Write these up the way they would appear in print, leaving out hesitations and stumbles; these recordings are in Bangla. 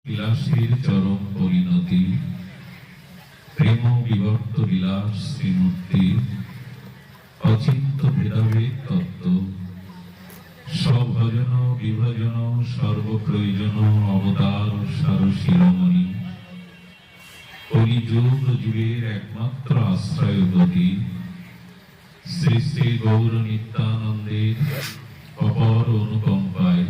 বিলাসের চরম পরিণতি, প্রেম বিবর্ত বিলাস শ্রীমূর্তি, অচিন্ত ভেদাভেদ তত্ত্ব, স্বভজন বিভজন সর্বপ্রয়োজন অবতার সার শিরোমণি, কলিযুগ যুগের একমাত্র আশ্রয় গতি, শ্রী শ্রী গৌর নিত্যানন্দের অপর অনুকম্পায়,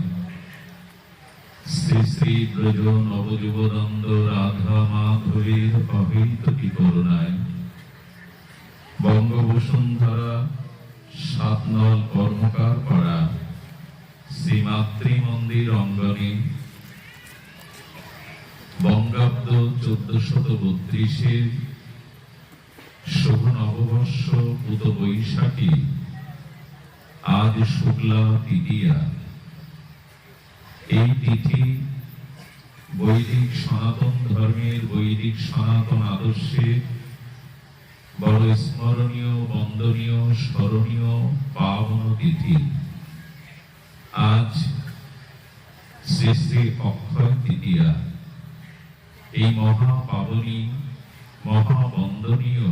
শ্রী শ্রী ব্রজ নবযুবনন্দ রাধা মাধবের অহেতুকী করুণায়, বঙ্গবসুন্ধরা সাতনল কর্মকার পাড়া শ্রী মাতৃ মন্দির অঙ্গনে বঙ্গাব্দ 1432 শুভ নববর্ষ পুত বৈশাখী, আজ শুক্লা তৃতীয়া। এই তিথি বৈদিক সনাতন ধর্মের বৈদিক সনাতন আদর্শে বড় স্মরণীয়, বন্দনীয়, স্মরণীয়, পাবন তিথি। আজ শ্রী শ্রী অক্ষয় তৃতীয়া। এই মহা পাবনী, মহাবন্দনীয়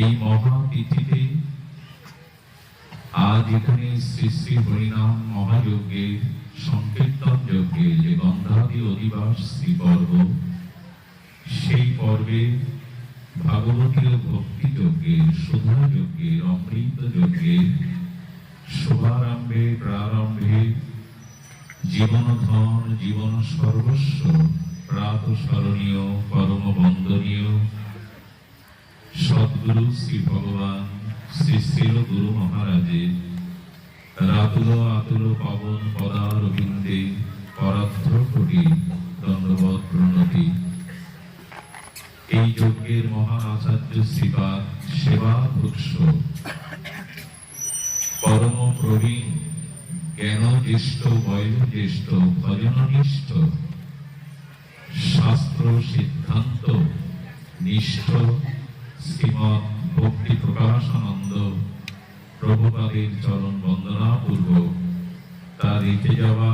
এই মহা তিথিতে আজ এখানে শ্রী শ্রী হরিনাম মহাযজ্ঞের সংকীর্তন যজ্ঞের যে গন্ধাদি অধিবাস শ্রী পর্ব, সেই পর্বে ভাগবতীয় ভক্তি যজ্ঞের, সুধা যজ্ঞের, অমৃত যজ্ঞের শুভারম্ভে প্রারম্ভে জীবন ধন, জীবন সর্বস্ব প্রাতঃস্মরণীয়, পরম বন্দনীয় সদ্গুরু শ্রী ভগবান শ্রী শ্রী গুরু মহারাজের রাতুল আতুল পাবন পদারবিন্দে পরার্ধ কোটি দণ্ডবৎ প্রণতি। এই যজ্ঞের মহান আচার্য শ্রীপাদ সেবাধুৎস পরম প্রবীণ জ্ঞান জ্যেষ্ঠ, বয়োজ্যেষ্ঠ, ভজননিষ্ঠ, শাস্ত্র সিদ্ধান্ত নিষ্ঠ শ্রীমৎ ভক্তি প্রকাশানন্দ প্রভুপাদের চরণ বন্দনা পূর্বক তার রেখে যাওয়া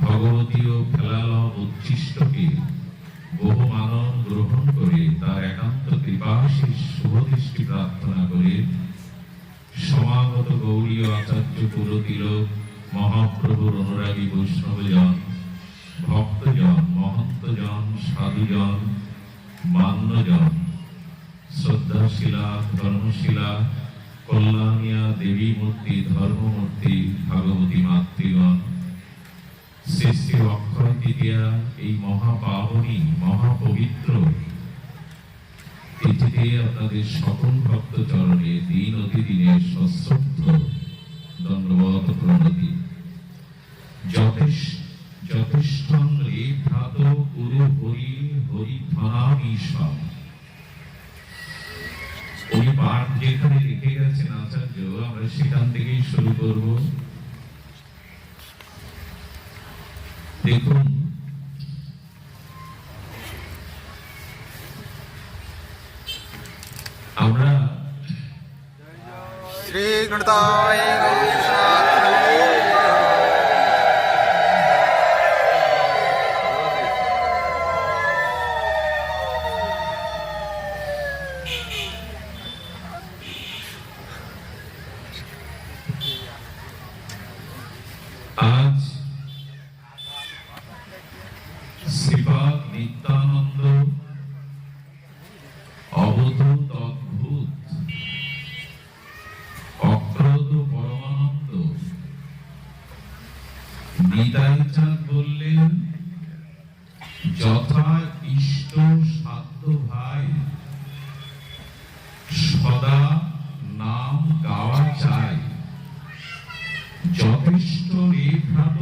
ভগবতীয় ফেলালভ উচ্ছিষ্টকে বহু মানব গ্রহণ করে তার একান্ত কৃপাশীষ শুভদৃষ্টি প্রার্থনা করে সমাগত গৌরীয় আচার্য কুলতিলক মহাপ্রভুর অনুরাগী বৈষ্ণবজন, ভক্তজন, মহন্তজন, সাধুজন, মান্যজন, শ্রদ্ধাশীলা, ধর্মশীলা, কল্যাণিয়া দেবী মূর্তি, ধর্মমূর্তি, ভাগবতী মাতৃগণ, শ্রী শ্রী অক্ষয় তৃতীয়া এই মহাপাবনী, মহাপবিত্র তিথিতে আপনাদের সকল ভক্ত চরণে দিন অতিদিনের সশ্রদ্ধ দণ্ডবৎ প্রণতি। যথেষ্টং রে ভ্রাত কুরু হরি হরি ধনামীশম। উনি পাঠ যেখানে লিখে গেছেন আচার্য, আমরা সেখান থেকেই শুরু করব। দেখুন, আমরা শ্রী গণতায় আজ শ্রীপাদ নিত্যানন্দ অবধূত অদ্ভুত অক্রোধ পরমানন্দ নিতাই চাঁদ বললেন, যথা ইষ্ট সাধ্য ভাই সদা নাম গাওয়া চাই। যথেষ্ট রে ভ্রাত,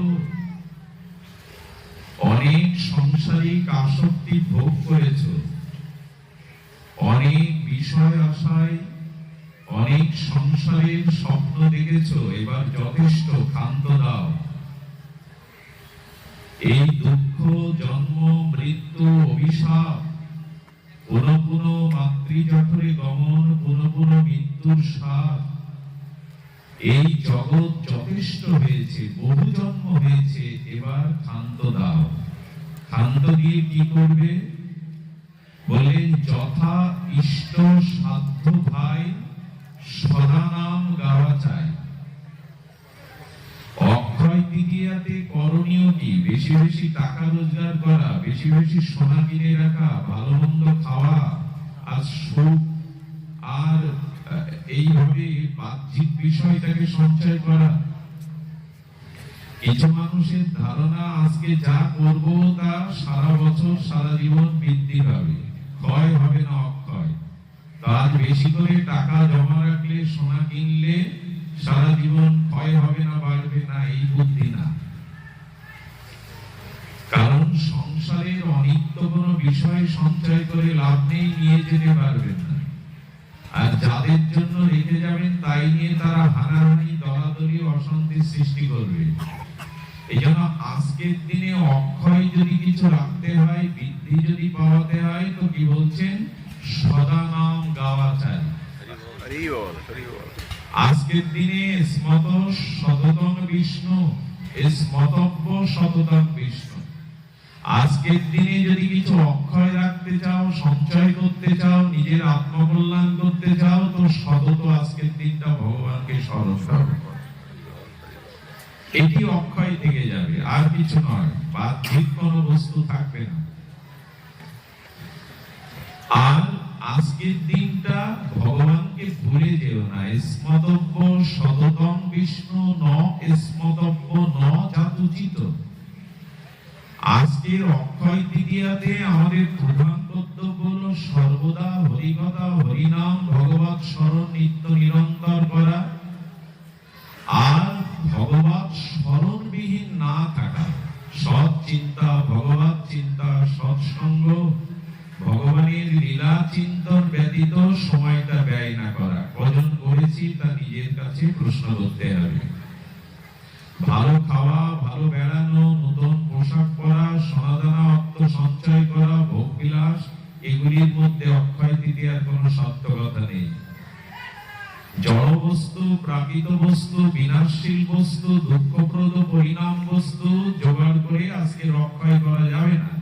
অনেক সাংসারিক আসক্তি ভোগ করেছ, অনেক বিষয় আশায় অনেক সংসারের স্বপ্ন দেখেছ, এবার যথেষ্ট, ক্ষান্ত দাও। এই দুঃখ, জন্ম, মৃত্যু, অভিশাপ, পুনঃ পুনঃ মাতৃজঠরে গমন, পুনঃ পুনঃ মৃত্যুর স্বাদ, এই জগৎ যথেষ্ট হয়েছে, বহু জন্ম হয়েছে, এবার ক্ষান্ত দাও। ক্ষান্ত দিয়ে কি করবে? বললেন যথা ইষ্ট সাধ্য ভাই সদা নাম গাওয়া চাই। অক্ষয় তৃতীয়াতে করণীয় কি? বেশি বেশি টাকা রোজগার করা, বেশি বেশি সোনা কিনে রাখা, ভালো মন্দ খাওয়া, আর সুখ, আর এইভাবে বাহ্যিক বিষয়টাকে সঞ্চয় করা। কিছু মানুষের ধারণা আজকে যা করব তা সারা বছর সারা জীবন বৃদ্ধি পাবে, ক্ষয় হবে না, অক্ষয়। তার বেশি করে টাকা জমা রাখলে, সোনা কিনলে সারা জীবন ক্ষয় হবে না, বাড়বে না, এই বুদ্ধি না। কারণ সংসারের অনিত্য কোনো বিষয় সঞ্চয় করে লাভ নেই, নিয়ে যেতে পারবেন না। আর যাদের জন্য রেখে যাবেন তাই নিয়ে তারা হানাহানি, দলাদলি, অশান্তির সৃষ্টি করবে। এই জন্য আজকের দিনে অক্ষয় যদি কিছু রাখতে হয়, বৃদ্ধি যদি পাওয়াতে হয়, তো কি বলছেন? সদা নাম গাওয়া চাই। আজকের দিনে স্মত সততং বিষ্ণু, স্মতব্য সততং বিষ্ণু। আজকের দিনে যদি কিছু অক্ষয় রাখতে চাও, সঞ্চয় করতে চাও, নিজের আত্মকল্যাণ করতে চাও, তো সতত আজকের দিনটা ভগবানকে স্মরণ করো। এটি অক্ষয় থেকে যাবে, আর কিছু নয়, বাহ্যিক কোনো বস্তু থাকবে না। আর আজকের দিনটা ভগবানকে ভুলে যেও না। স্মতব্য সততং বিষ্ণু ন স্মতব্য ন জাতুচিত। আজকের অক্ষয় তৃতীয়াতে আমাদের প্রধান কর্তব্য হলো সর্বদা হরিকথা, হরিনাম, ভগবত স্মরণ নিত্য নিরন্তর করা। আর ভগবত স্মরণবিহীন না থাকা, সৎ চিন্তা, ভগবত চিন্তা, সৎসঙ্গ, ভগবানের লীলা চিন্তন ব্যতীত সময়টা ব্যয় না করা। কজন করেছি তা নিজের কাছে প্রশ্ন করতে হবে। ভালো খাওয়া, ভালো বেড়ানো, নতুন পোশাক পরা, সোনাদানা অর্থ সঞ্চয় করা, ভোগ বিলাস, এগুলির মধ্যে অক্ষয় তৃতীয়ার কোনো সার্থকতা নেই। জড় বস্তু, প্রাকৃত বস্তু, বিনাশশীল বস্তু, দুঃখপ্রদ পরিণাম বস্তু জোগাড় করে আজকে অক্ষয় করা যাবে না।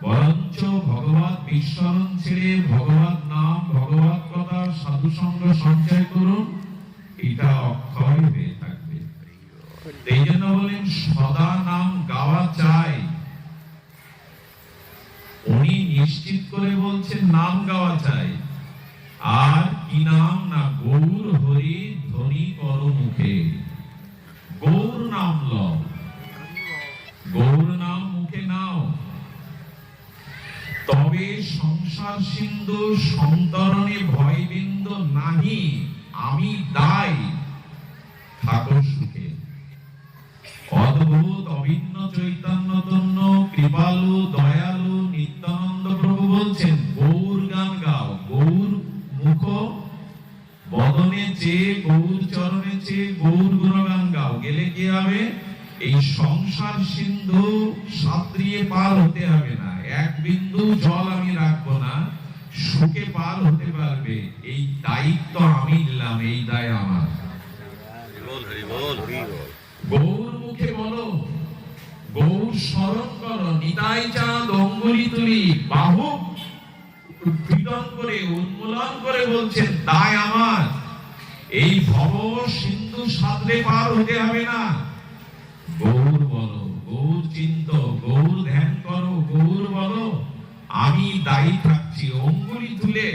বরঞ্চ ভগবত বিস্মরণ ছেড়ে ভগবত নাম, ভগবত কথা, সাধু সঙ্গ সঞ্চয় করুন, এটা অক্ষয় হয়ে থাকবে। এই জন্য বলেন সদা নাম গাওয়া চাই। উনি নিশ্চিত করে বলছেন নাম গাওয়া চাই। আর কি নাম? না গৌর হরি ধ্বনি কর মুখে। গৌর নাম লও, গৌর নাম মুখে নাও, তবে সংসার সিন্ধু সন্তরণে ভয় বিন্দু নাহি, আমি দায়, থাকো সুখে। অদ্ভুত অভিন্ন চৈতন্য তন্য কৃপালু দয়ালু নিত্যানন্দ প্রভু বলছেন গৌর গান গাও। গৌর মুখ বদনে চেয়ে, গৌর চরণে চেয়ে গৌর গুণগান গাও। গেলে কি হবে? এই সংসার সিন্ধু সাঁতরিয়ে পার হতে হবে না। এক বিন্দু জল আমি রাখবো না, সুখে পার হতে পারবে। এই দায়িত্ব আমি নিলাম, এই দায় আমার। গৌর মুখে বলো, গৌর স্মরণ করো, নিতাই চাঁদ অঙ্গুলি তুলি বাহু উদ্ভিদন করে উন্মূলন করে বলছেন দায় আমার। এই ভব সিন্ধু সাঁতরে পার হতে হবে না। গৌর বলো, গৌর চিন্ত, গৌর ধ্যান করো, গৌর বলো আমি দায়ী থাকছি, অঙ্গুলি তুলে।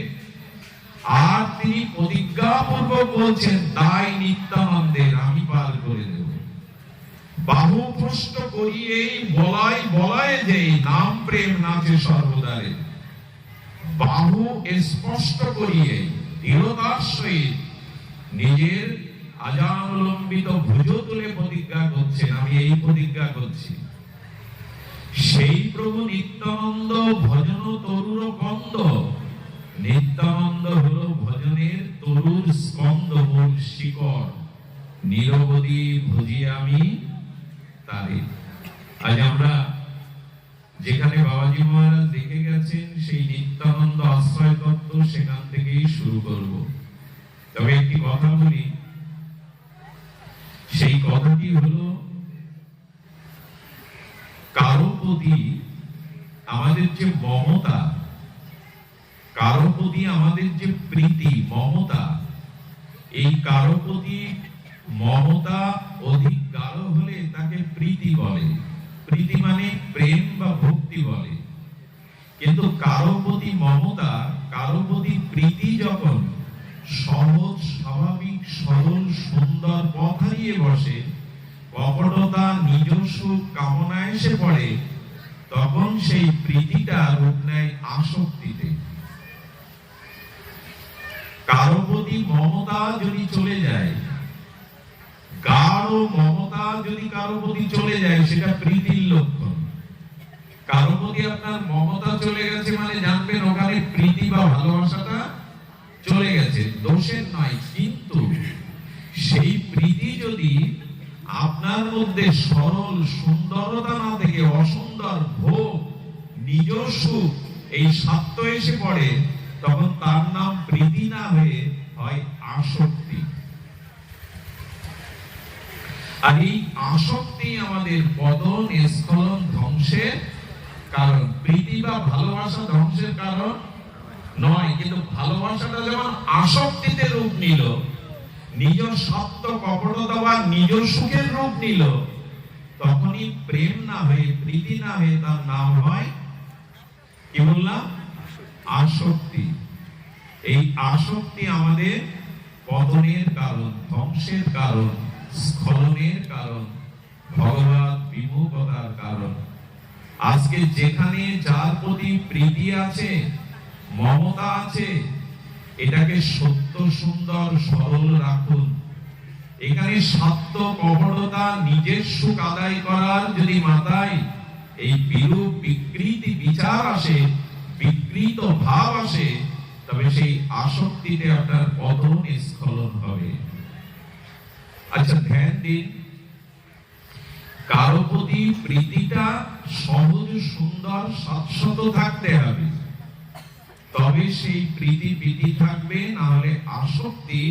আর তিনি প্রতিজ্ঞাপূর্বক বলছেন দায় নিত্যানন্দের, আমি পার করে দেব। বাহু প্রষ্ট করিয়ে বলাই বলায় যে নাম প্রেম নাচে সর্বদারে। বাহু স্পষ্ট করিয়ে দৃঢ়তার সহিত নিজের আজানুলম্বিত ভুজ তুলে প্রতিজ্ঞা করছেন, আমি এই প্রতিজ্ঞা করছি। সেই প্রভু নিত্যানন্দ ভজন তরুর কন্দ। নিত্যানন্দ হলো ভজনের তরুর স্কন্দ, মূল শিকড়। নিরবধি ভজি আমি তারে। আজ আমরা যেখানে বাবাজি মহারাজ দেখে গেছেন সেই নিত্যানন্দ আশ্রয় তত্ত্ব, সেখান থেকেই শুরু করব। তবে একটি কথা বলি, সেই কথাটি হলো কারো প্রতি আমাদের যে মমতা, কারো প্রতি আমাদের যে প্রীতি মমতা, এই কারো প্রতি মমতা অধিক গাঢ় হলে তাকে প্রীতি বলে। প্রীতি মানে প্রেম বা ভক্তি বলে। কিন্তু কারো প্রতি মমতা, কারো প্রতি প্রীতি যখন সহজ স্বাভাবিক সরল সুন্দর পথ হারিয়ে বসে, কপটতা নিজস্ব কামনায় এসে পড়ে, তখন সেই প্রীতিটা রূপ নেয় আসক্তিতে। কারো প্রতি মমতা যদি চলে যায়, গাঢ় মমতা যদি কারো প্রতি চলে যায়, সেটা প্রীতির লক্ষণ। কারো প্রতি আপনার মমতা চলে গেছে মানে জানবেন ওখানে প্রীতি বা ভালোবাসাটা চলে গেছে, দোষের নয়। কিন্তু সেই প্রীতি যদি আপনার মধ্যে সরল সুন্দরতা না থেকে অসুন্দর ভোগ, নিজস্ব এই স্বার্থ এসে পড়ে, তখন তার নাম প্রীতি না হয়ে হয় আসক্তি। আর এই আসক্তি আমাদের পতন, স্খলন, ধ্বংসের কারণ। প্রীতি বা ভালোবাসা ধ্বংসের কারণ নয়। কিন্তু ভালোবাসাটা যখন আসক্তিতে রূপ নিল, নিজ সত্য কপটতা বা নিজ সুখের রূপ নিল, তখনই প্রেম না হয়ে, প্রীতি না হয়ে তার নাম হয় কি বললাম? আসক্তি। এই আসক্তি আমাদের পতনের কারণ, ধ্বংসের কারণ, স্খলনের কারণ, ভগবত বিমুখতার কারণ। আজকে যেখানে যার প্রতি প্রীতি আছে, মমতা আছে, এটাকে সত্য সুন্দর সরল রাখুন। এখানে স্বার্থ কপটতা নিজের সুখ আদায় করার যদি মাথায় এই বিরূপ বিকৃতি বিচার আসে, বিকৃত ভাব আসে, তবে সেই আসক্তিতে আপনার পতন স্খলন হবে। আচ্ছা ধ্যান দিন, কারো প্রতি প্রীতিটা সহজ সুন্দর স্বাচ্ছন্দ থাকতে হবে, তবে সেই প্রীতি থাকবে, না হলে আসক্তি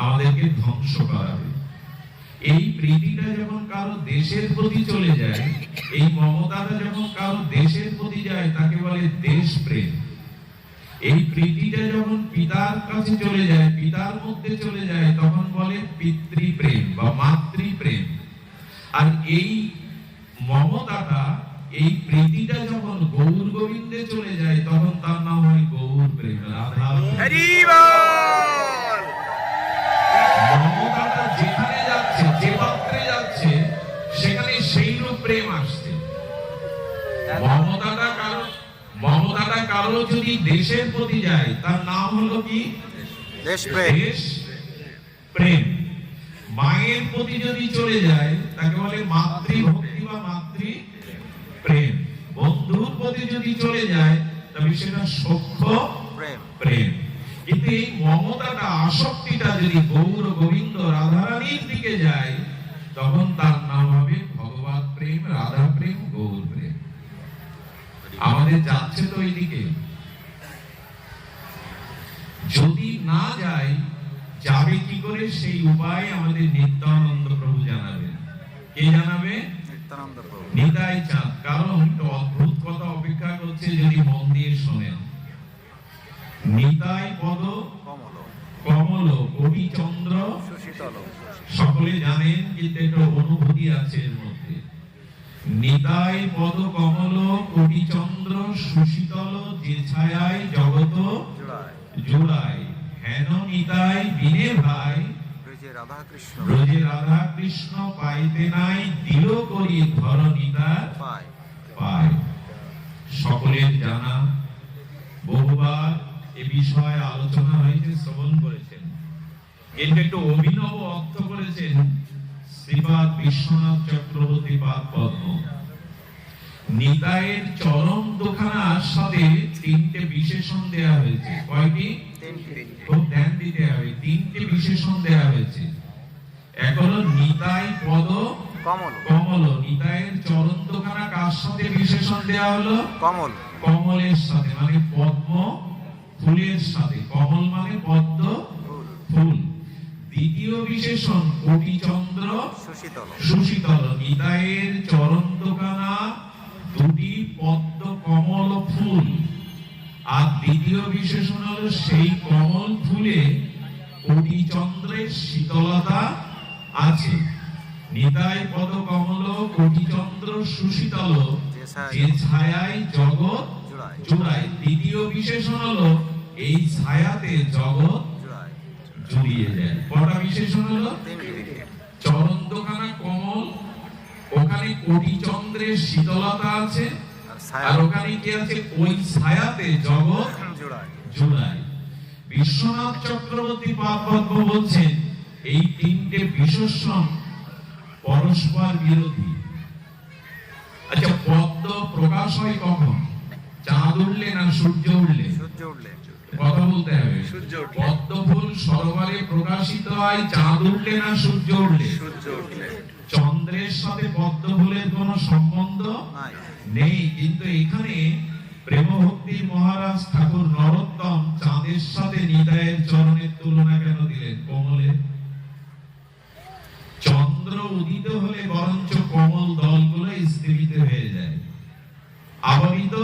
আমাদেরকে ধ্বংস করাবে। এই প্রীতিটা যখন কারো দেশের প্রতি চলে যায়, এই মমতাটা যখন কারো দেশের প্রতি যায়, তাকে বলে দেশ প্রেম। এই প্রীতিটা যখন পিতার কাছে চলে যায়, পিতার মধ্যে চলে যায়, তখন বলে পিতৃপ্রেম বা মাতৃপ্রেম। আর এই মমতাটা, এই প্রীতিটা যখন গৌর গোবিন্দে চলে যায়, তখন তার নাম হয় গৌর প্রেম, রাধা। মমতাটা যেখানে যাচ্ছে, যে পাত্রে যাচ্ছে, সেখানে সেই রূপ প্রেম আসছে। মমতাটা কারো যদি দেশের প্রতি যায়, তার নাম হলো কি? দেশ প্রেম। মায়ের প্রতি যদি চলে যায়, তাকে বলে মাতৃভক্তি বা মাতৃ প্রেম। বন্ধুর প্রতি যদি চলে যায়, তবে সেটা সখ্য প্রেম। কিন্তু এই মমতাটা, আসক্তিটা যদি গৌর গোবিন্দ রাধারানীর দিকে যায়, তখন তার নাম হবে ভগবত প্রেম, রাধা প্রেম, গৌর প্রেম। আমাদের যাচ্ছে তো এই দিকে। যদি না যায়, যাবে কি করে, সেই উপায় আমাদের নিত্যানন্দ প্রভু জানাবেন। কে জানাবে? নিতাই চাঁদ। কারণ একটা অদ্ভুত কথা অপেক্ষা করছে, যদি মন দিয়ে শোনেন। নিতাই পদ কমল কোটি চন্দ্র সকলে জানেন, কিন্তু একটা অনুভূতি আছে এর মধ্যে। নিতাই পদ কমল কোটি চন্দ্র সুশীতল, যে ছায়ায় জগত জোড়ায়। হেন নিতাই বিনে ভাই, ব্রজে রাধা কৃষ্ণ পাইতে নাই, দিল করি ধর নিতাই পায়। সকলের জানা, বহুবার এ বিষয়ে আলোচনা হয়েছে, শ্রবণ করেছেন। কিন্তু একটু অভিনব অর্থ করেছেন শ্রীপাদ বিশ্বনাথ চক্রবর্তী পাদ পদ্ম। নিতাইয়ের চরম দুখানার সাথে তিনটে বিশেষণ দেয়া হয়েছে। কয়টি? খুব ধ্যান দিতে হবে। তিনটে বিশেষণ দেয়া হয়েছে। এক হলো নিতাই পদ কমল। নিতাইয়ের চরণ দুখানা কার সাথে বিশেষণ দেয়া হলো? কমলের সাথে, মানে পদ্ম ফুলের সাথে। কমল মানে পদ্ম ফুল। দ্বিতীয় বিশেষণ কোটি চন্দ্র সুশীতল। নিতাইয়ের চরণ দুখানা দুটি পদ্ম আর দ্বিতীয় বিশেষণ হলো সেই কমল ফুলে কোটি চন্দ্রের শীতলতা আছে। নিতাই পদ কমল কোটি চন্দ্র সুশীতল, যে ছায়ায় জগৎ জুড়ায়। দ্বিতীয় বিশেষণ হলো এই ছায়াতে জগৎ জুড়িয়ে যায়। কটা বিশেষণ হলো? চরণ দোকানা কমল, ওখানে কোটি চন্দ্রের শীতলতা আছে, আর ওখানে কি আছে? ওই ছায়াতে জগৎ জুড়ায়। বিশ্বনাথ চক্রবর্তী পাদপদ্ম বলছেন এই তিনটে বিশেষণ পরস্পর বিরোধী। আচ্ছা, পদ্ম প্রকাশ হয় কখন? চাঁদ উঠলে না সূর্য উঠলে? কথা বলতে হবে। পদ্ম ফুল সরোবরে প্রকাশিত হয় চাঁদ উঠলে না সূর্য উঠলে? চন্দ্রের সাথে পদ্ম ফুলের কোনো সম্বন্ধ নেই। কিন্তু এখানে প্রেম ভক্তির মহারাজ ঠাকুর নরোত্তম চাঁদের সাথে নিতাইয়ের চরণের তুলনা কেন দিলেন? কমলের। চন্দ্র উদিত হলে বরঞ্চ কমল দলগুলো স্থিমিত হয়ে যায়, আবরিত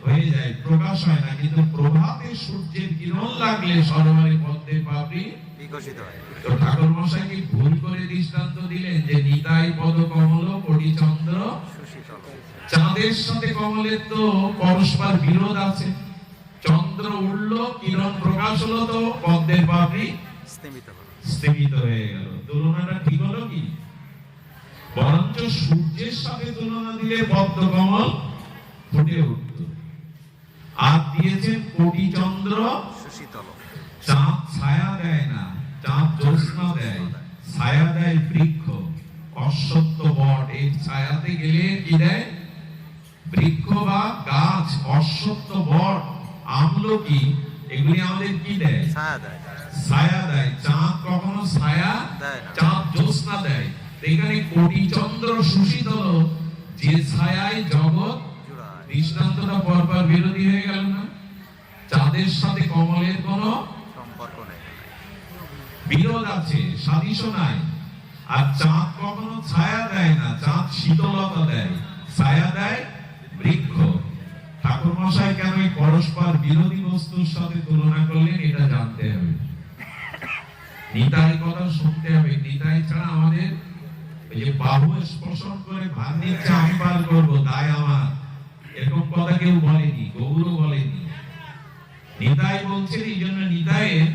হয়ে যায়, প্রকাশ হয় না। কিন্তু প্রভাতে সূর্যের কিরণ লাগলে সরোবরে পদ্মের পাপড়ি বিকশিত হয়। তো ঠাকুর মশাই কি ভুল করে দৃষ্টান্ত দিলেন যে নিতাই পদ কমল কোটি চন্দ্র সুশীতল? চাঁদের সাথে কমলের তো পরস্পর বিরোধ আছে। চন্দ্র উঠলো, কিরণ প্রকাশ হলো, তো পদ্মের পাপড়ি স্থিমিত হয়ে গেল। তুলনাটা ঠিক হলো কি? বরঞ্চ সূর্যের সাথে তুলনা দিলে পদ্ম কমল ফুটে উঠত। আর দিয়েছেন কোটি চন্দ্র সুশীতল। চাঁদ ছায়া দেয় না, চাঁদ জ্যোৎস্না দেয়। ছায়া দেয় বৃক্ষ, অশ্বত্থ বট। এর ছায়াতে গেলে কি দেয়? বৃক্ষ বা গাছ, অশ্বত্থ বট, আমলকি, এগুলি আমাদের কি দেয়? ছায়া দেয়। চাঁদ কখনো ছায়া দেয় না, চাঁদ জ্যোৎস্না দেয়। এখানে কোটি চন্দ্র সুশীতল, যে ছায়ায় জগৎ। দৃষ্টান্তটা পরপর বিরোধী হয়ে গেল না? চাঁদের সাথে কমলের কোনো সম্পর্ক নেই, বিরোধ আছে, সাদৃশ্য নাই। আর চাঁদ কখনো ছায়া দেয় না, চাঁদ শীতলতা দেয়। ছায়া দেয় বৃক্ষ। ঠাকুর মশাই কেন এই পরস্পর বিরোধী বস্তুর সাথে তুলনা করলেন এটা জানতে হবে। নিতাই কথা শুনতে হবে। নিতাই ছাড়া আমাদের এই যে বাহু স্পর্শন করে ভার নিচ্ছে আমি পার করবো, দায় আমার, এরকম কথা কেউ বলেনি, গৌরও বলেনি। নিতাই বলছেন, এই জন্য নিতাইয়ের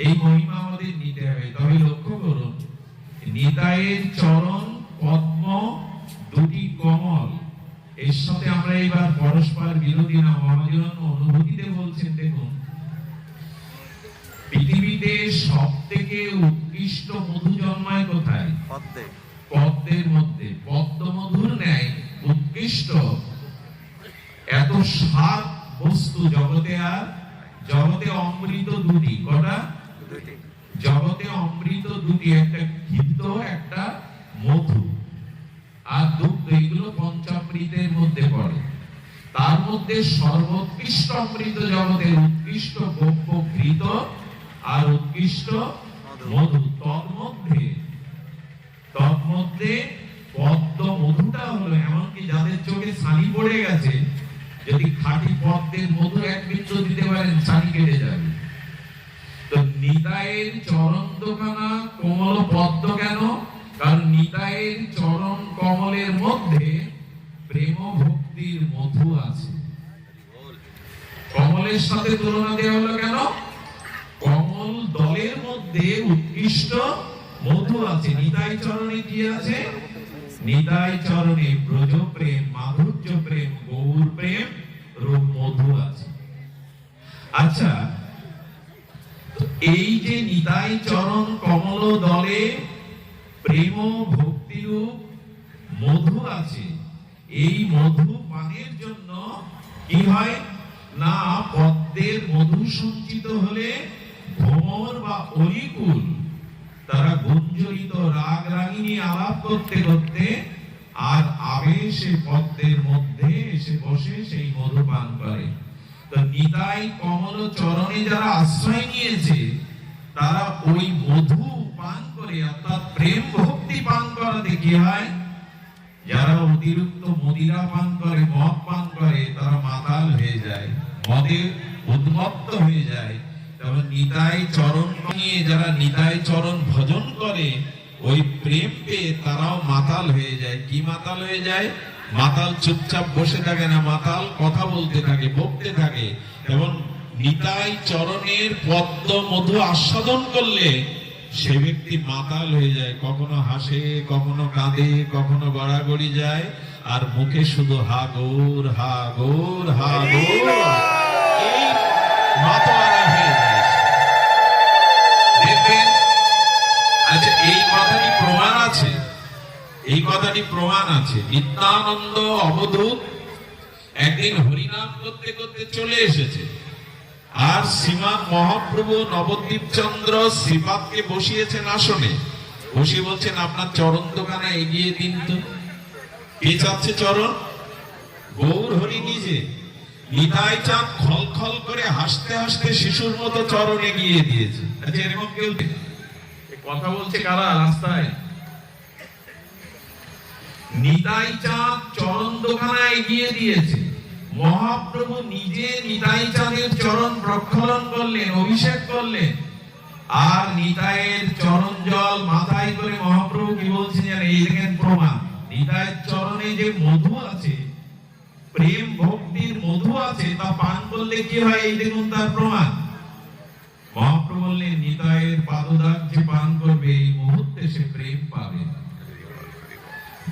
এই মহিমা আমাদের নিতে হবে। তবে লক্ষ্য করুন, নিতাইয়ের চরণ পদ্ম দুটি কমল, এর সাথে আমরা এবার পরস্পর বিরোধী না। মহাজন অনুভূতিতে বলছেন, দেখুন, পৃথিবীতে সব থেকে উৎকৃষ্ট মধু জন্মায় কোথায়? পদ্মের মধ্যে। পদ্ম মধুর ন্যায় উৎকৃষ্ট এত সার বস্তু জগতে আর জগতে অমৃত দুটি। কটা? জগতে অমৃত দুটি, একটা ঘৃত, একটা মধু আর দুগ্ধ। এগুলো পঞ্চামৃতের মধ্যে পড়ে। তার মধ্যে সর্বোৎকৃষ্ট অমৃত জগতের উৎকৃষ্ট গোপ্য ঘৃত আর উৎকৃষ্ট মধু। তন্মধ্যে পদ্ম মধুটা হলো, এমনকি যাদের চোখে ছানি পড়ে গেছে, যদি খাঁটি পদ্মের মধু এক বিন্দু দিতে পারেন, ছানি কেটে যাবে। তো নিতাইয়ের চরণ দোকানা কোমল পদ্ম কেন? কারণ নিতাইয়ের চরণ কমলের মধ্যে প্রেম ভক্তির মধু আছে। কমলের সাথে তুলনা দেওয়া হলো কেন? কমল দলের মধ্যে উৎকৃষ্ট মধু আছে। নিতাই চরণে কি আছে? নিতাই চরণে ব্রজ প্রেম, মাধুর্য প্রেম, গৌর প্রেম, রূপ মধু আছে। আচ্ছা, এই যে নিতাই চরণ কমল দলে প্রেম ভক্তিরূপ মধু আছে, এই মধু পানের জন্য কি হয় না, পদ্মের মধু সঞ্চিত হলে ভ্রমর বা অলিকুল তারা গুঞ্জরিত রাগ রাগিনী আলাপ করতে করতে আর আবেশে পদ্মের মধ্যে এসে বসে সেই মধু পান করে। তো নিতাই কমল চরণে যারা আশ্রয় নিয়েছে, তারা ওই মধু পান করে, অর্থাৎ প্রেম ভক্তি পান করাতে কি হয়, যারা অতিরিক্ত মদিরা পান করে, মদ পান করে, তারা মাতাল হয়ে যায়, মদে উন্মত্ত হয়ে যায়, তবে নিতাই চরণ নিয়ে যারা নিতাই চরণ ভজন করে ওই প্রেম পেয়ে তারাও মাতাল হয়ে যায়। কি মাতাল হয়ে যায়? মাতাল চুপচাপ বসে থাকে না, মাতাল কথা বলতে থাকে, বকতে থাকে। এবং নিতাই চরণের পদ্ম মধু আস্বাদন করলে সে ব্যক্তি মাতাল হয়ে যায়, কখনো হাসে, কখনো কাঁদে, কখনো গড়াগড়ি যায়, আর মুখে শুধু হা গৌর হা গৌর হা গৌর, এই মাতোয়ারা হয়ে যায়। দেখবেন, আচ্ছা এই কথাটি প্রমাণ আছে, এই কথাটি প্রমাণ আছে। নিত্যানন্দ অবধূত একদিন হরিনাম করতে করতে চলে এসেছে, আর শ্রীমান মহাপ্রভু নবদ্বীপ চন্দ্র শ্রীপাদকে বসিয়েছেন আসনে, বসিয়ে বলছেন আপনার চরণ দোকানে এগিয়ে দিন তো। কে চাচ্ছে চরণ? গৌর হরি নিজে। নিতাই চাঁদ খলখল করে হাসতে হাসতে শিশুর মতো চরণ এগিয়ে দিয়েছে। আচ্ছা এরকম কেউ কথা বলছে কারা রাস্তায়? নিতাই চাঁদ চরণ দোকানে এগিয়ে দিয়েছে, মহাপ্রভু নিজে নিতাই চাঁদের চরণ প্রক্ষালন করলেন, অভিষেক করলেন, আর নিতাইয়ের চরণ জল মাথায় করে মহাপ্রভু কি বলছেন জানেন? এই দেখেন প্রমাণ, নিতাইয়ের চরণে যে মধু আছে, প্রেম ভক্তির মধু আছে, তা পান করলে কি হয়? এই দেখুন তার প্রমাণ। মহাপ্রভু বললেন নিতাইয়ের পাদদাগ যে পান করবে এই মুহূর্তে সে প্রেম পাবে।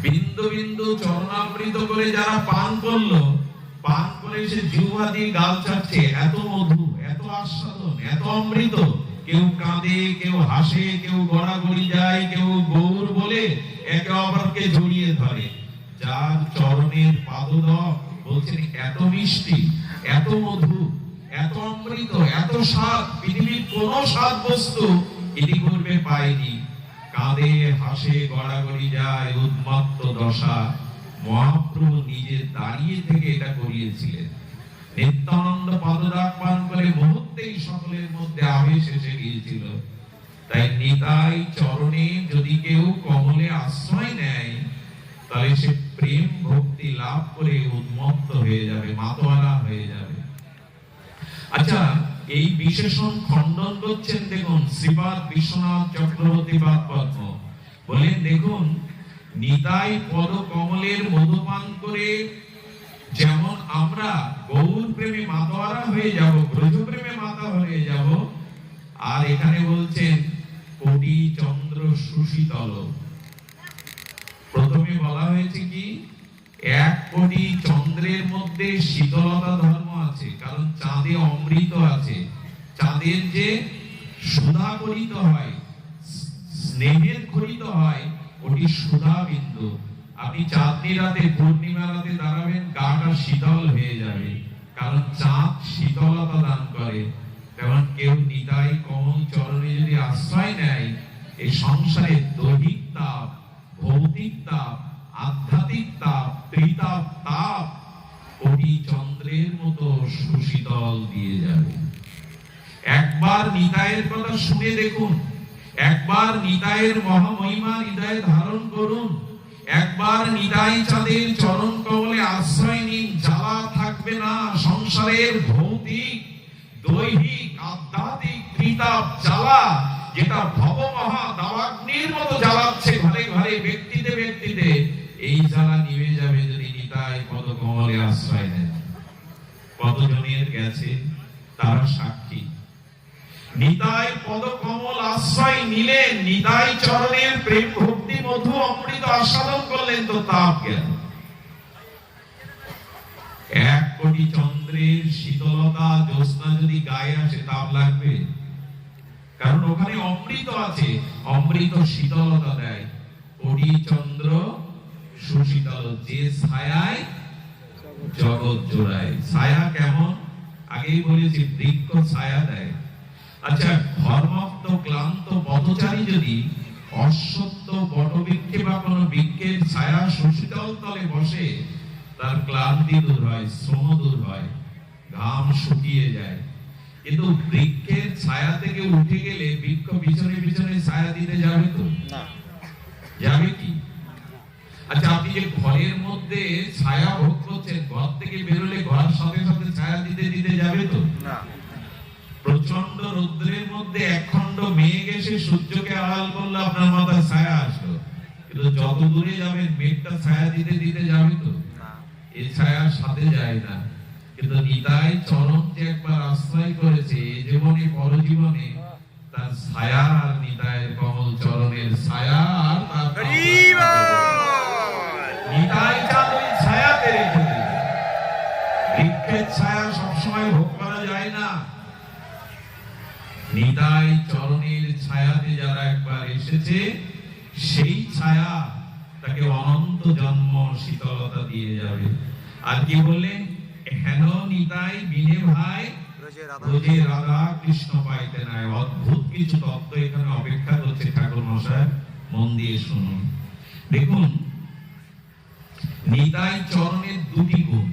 বিন্দু বিন্দু চরণামৃত করে যারা পান করলো, পান করে সে জিহ্বা দিয়ে গাল চাটছে, এত মধু, এত আস্বাদন, এত অমৃত। কেউ কাঁদে, কেউ হাসে, কেউ গড়াগড়ি যায়, কেউ গৌর বলে একে অপরকে জড়িয়ে ধরে। যার চরণের পাদদক বলছেন এত মিষ্টি, এত মধু, এত অমৃত, এত স্বাদ, পৃথিবীর কোন স্বাদ বস্তু ইতিপূর্বে পায়নি। কাঁদে, হাসে, গড়াগড়ি যায়, উন্মত্ত দশা। মহাপ্রভু নিজে দাঁড়িয়ে থেকে এটা করিয়েছিলেন। নিত্যানন্দ পাদদাগ পান করে মুহূর্তেই সকলের মধ্যে আবেশ এসে গিয়েছিল। তাই নিতাই চরণে যদি কেউ কমলে আশ্রয় নেয়, তাহলে সে প্রেম ভক্তি লাভ করে উন্মত্ত হয়ে যাবে, মাতোয়ারা হয়ে যাবে। আচ্ছা এই বিশেষণ খণ্ডন করছেন দেখুন শ্রীপাদ বিশ্বনাথ চক্রবর্তী পাদ পদ্ম। বলেন দেখুন, নিতাই পদ কমলের মধুপান করে যেমন আমরা গৌর প্রেমে মাতোয়ারা হয়ে যাব, ব্রজ প্রেমে মাতা হয়ে যাব, আর এখানে বলছেন কোটি চন্দ্র সুশীতল। প্রথমে বলা হয়েছে কি, 1 কোটি চন্দ্রের মধ্যে শীতলতা ধর্ম আছে, কারণ চাঁদে অমৃত আছে। চাঁদের যে সুধা করিত হয়, স্নেহের করিত হয়, ওটি সুধা বিন্দু। আপনি চাঁদনি রাতে, পূর্ণিমা রাতে দাঁড়াবেন, গাটা শীতল হয়ে যাবে, কারণ চাঁদ শীতলতা দান করে। তেমন কেউ নিতাই কমল চরণে যদি আশ্রয় নেয়, এই সংসারে দৈহিক তাপ, ভৌতিক তাপ, আধ্যাত্মিক তাপ, ত্রিতাপ তাপ কোটি চন্দ্রের মতো সুশীতল দিয়ে যাবে। একবার নিতাইয়ের কথা শুনে দেখুন, একবার নিতাইয়ের মহামহিমা হৃদয়ে ধারণ করুন, একবার নিতাই চাঁদের চরণ কমলে আশ্রয় নিন, জ্বালা থাকবে না। সংসারের ভৌতিক, দৈহিক, আধ্যাত্মিক ত্রিতাপ জ্বালা, যেটা ভব মহা দাবাগ্নির মতো জ্বালাচ্ছে ঘরে ঘরে, ব্যক্তিতে ব্যক্তিতে, এই জ্বালা নিভে যাবে যদি নিতাই পদ কমলে আশ্রয় নেন। কতজনের গেছে তারা সাক্ষী। নিতাই পদ কমল আশ্রয় নিলেন, নিতাই চরণের প্রেম ভক্তি মধু অমৃত আস্বাদন করলেন, তো তাপ গেল। 1 কোটি চন্দ্রের শীতলতা জ্যোৎস্না যদি গায়ে আসে, তাপ লাগবে, কারণ ওখানে অমৃত আছে। অমৃত শীতলতা দেয়। কোটি চন্দ্র সুশীতল, যে ছায়ায় জগৎ জোড়ায়। ছায়া কেমন? আগেই বলেছি, বৃক্ষ ছায়া দেয়। আচ্ছা, ধর্মপ্ত ক্লান্ত পথচারী যদি অশ্বত্থ বটবৃক্ষে বা কোন বৃক্ষের ছায়া সুশীতল তলে বসে, তার ক্লান্তি দূর হয়, শ্রম দূর হয়, ঘাম শুকিয়ে যায়। কিন্তু বৃক্ষের ছায়া থেকে উঠে গেলে বৃক্ষ পিছনে পিছনে ছায়া দিতে যাবে তো? না, যাবে কি? আচ্ছা, আপনি যে ঘরের মধ্যে ছায়া ভোগ করছেন, ঘর থেকে বেরোলে ঘর সাথে সাথে ছায়া দিতে দিতে যাবে তো না। প্রচন্ড রৌদ্রের মধ্যে একখণ্ড মেঘ এসে সূর্যকে আড়াল করলে আপনার মাথায় ছায়া আসলো, কিন্তু যত দূরে যাবেন মেঘটা ছায়া দিতে দিতে যাবে তো না। এই ছায়ার সাথে যায় না। কিন্তু নিতাই চরণ যে একবার আশ্রয় করেছে এ জীবনে পরজীবনে, তার ছায়া আর নিতাইয়ের কমল চরণের ছায়া আর তার নিতাই চাঁদ ওই ছায়াতে রেখে দিল। বৃক্ষের ছায়া সবসময় ভোগ করা যায় না। নিতাই চরণের ছায়াতে যারা একবার এসেছে সেই ছায়া তাকে অনন্ত জন্ম শীতলতা দিয়ে যাবে। আর কি বললেন, হেন নিতাই বিনে ভাই রোজে রাধা কৃষ্ণ পাইতে নাই। অদ্ভুত কিছু তত্ত্ব এখানে অপেক্ষা করছে ঠাকুর মশাই, মন দিয়ে শুনুন। দেখুন, নিতাই চরণের দুটি গুণ,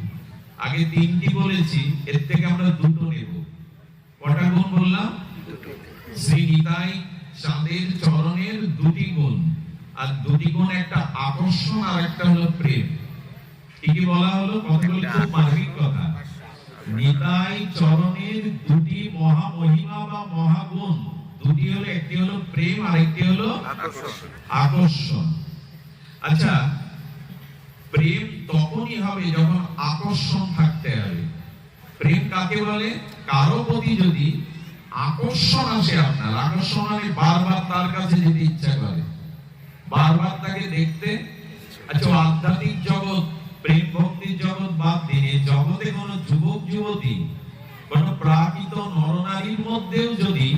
আগে তিনটি বলেছি, এর থেকে আমরা দুটো নেব। কটা গুণ বললাম? শ্রী নিতাই চাঁদের চরণের দুটি গুণ, আর দুটি গুণ একটা আকর্ষণ আর একটা হলো প্রেম। কি বলা হলো? কথাগুলো খুব মার্মিক কথা। নিতাই চরণের দুটি মহামহিমা বা মহাগুণ, দুটি হলো, একটি হলো প্রেম আর একটি হলো আকর্ষণ। আচ্ছা, প্রেম তখনই হবে যখন আকর্ষণ থাকতে হবে। প্রেম কাকে বলে? কারো প্রতি যদি আকর্ষণ আসে, আপনার আকর্ষণ মানে বারবার তার কাছে যেতে ইচ্ছা করে, বারবার তাকে দেখতে। আচ্ছা, আধ্যাত্মিক জগৎ, প্রেম ভক্তির জগৎ বাদ দিয়ে জগতে কোন যুবক যুবতী, কোন প্রাকৃত নরনারীর মধ্যেও যদি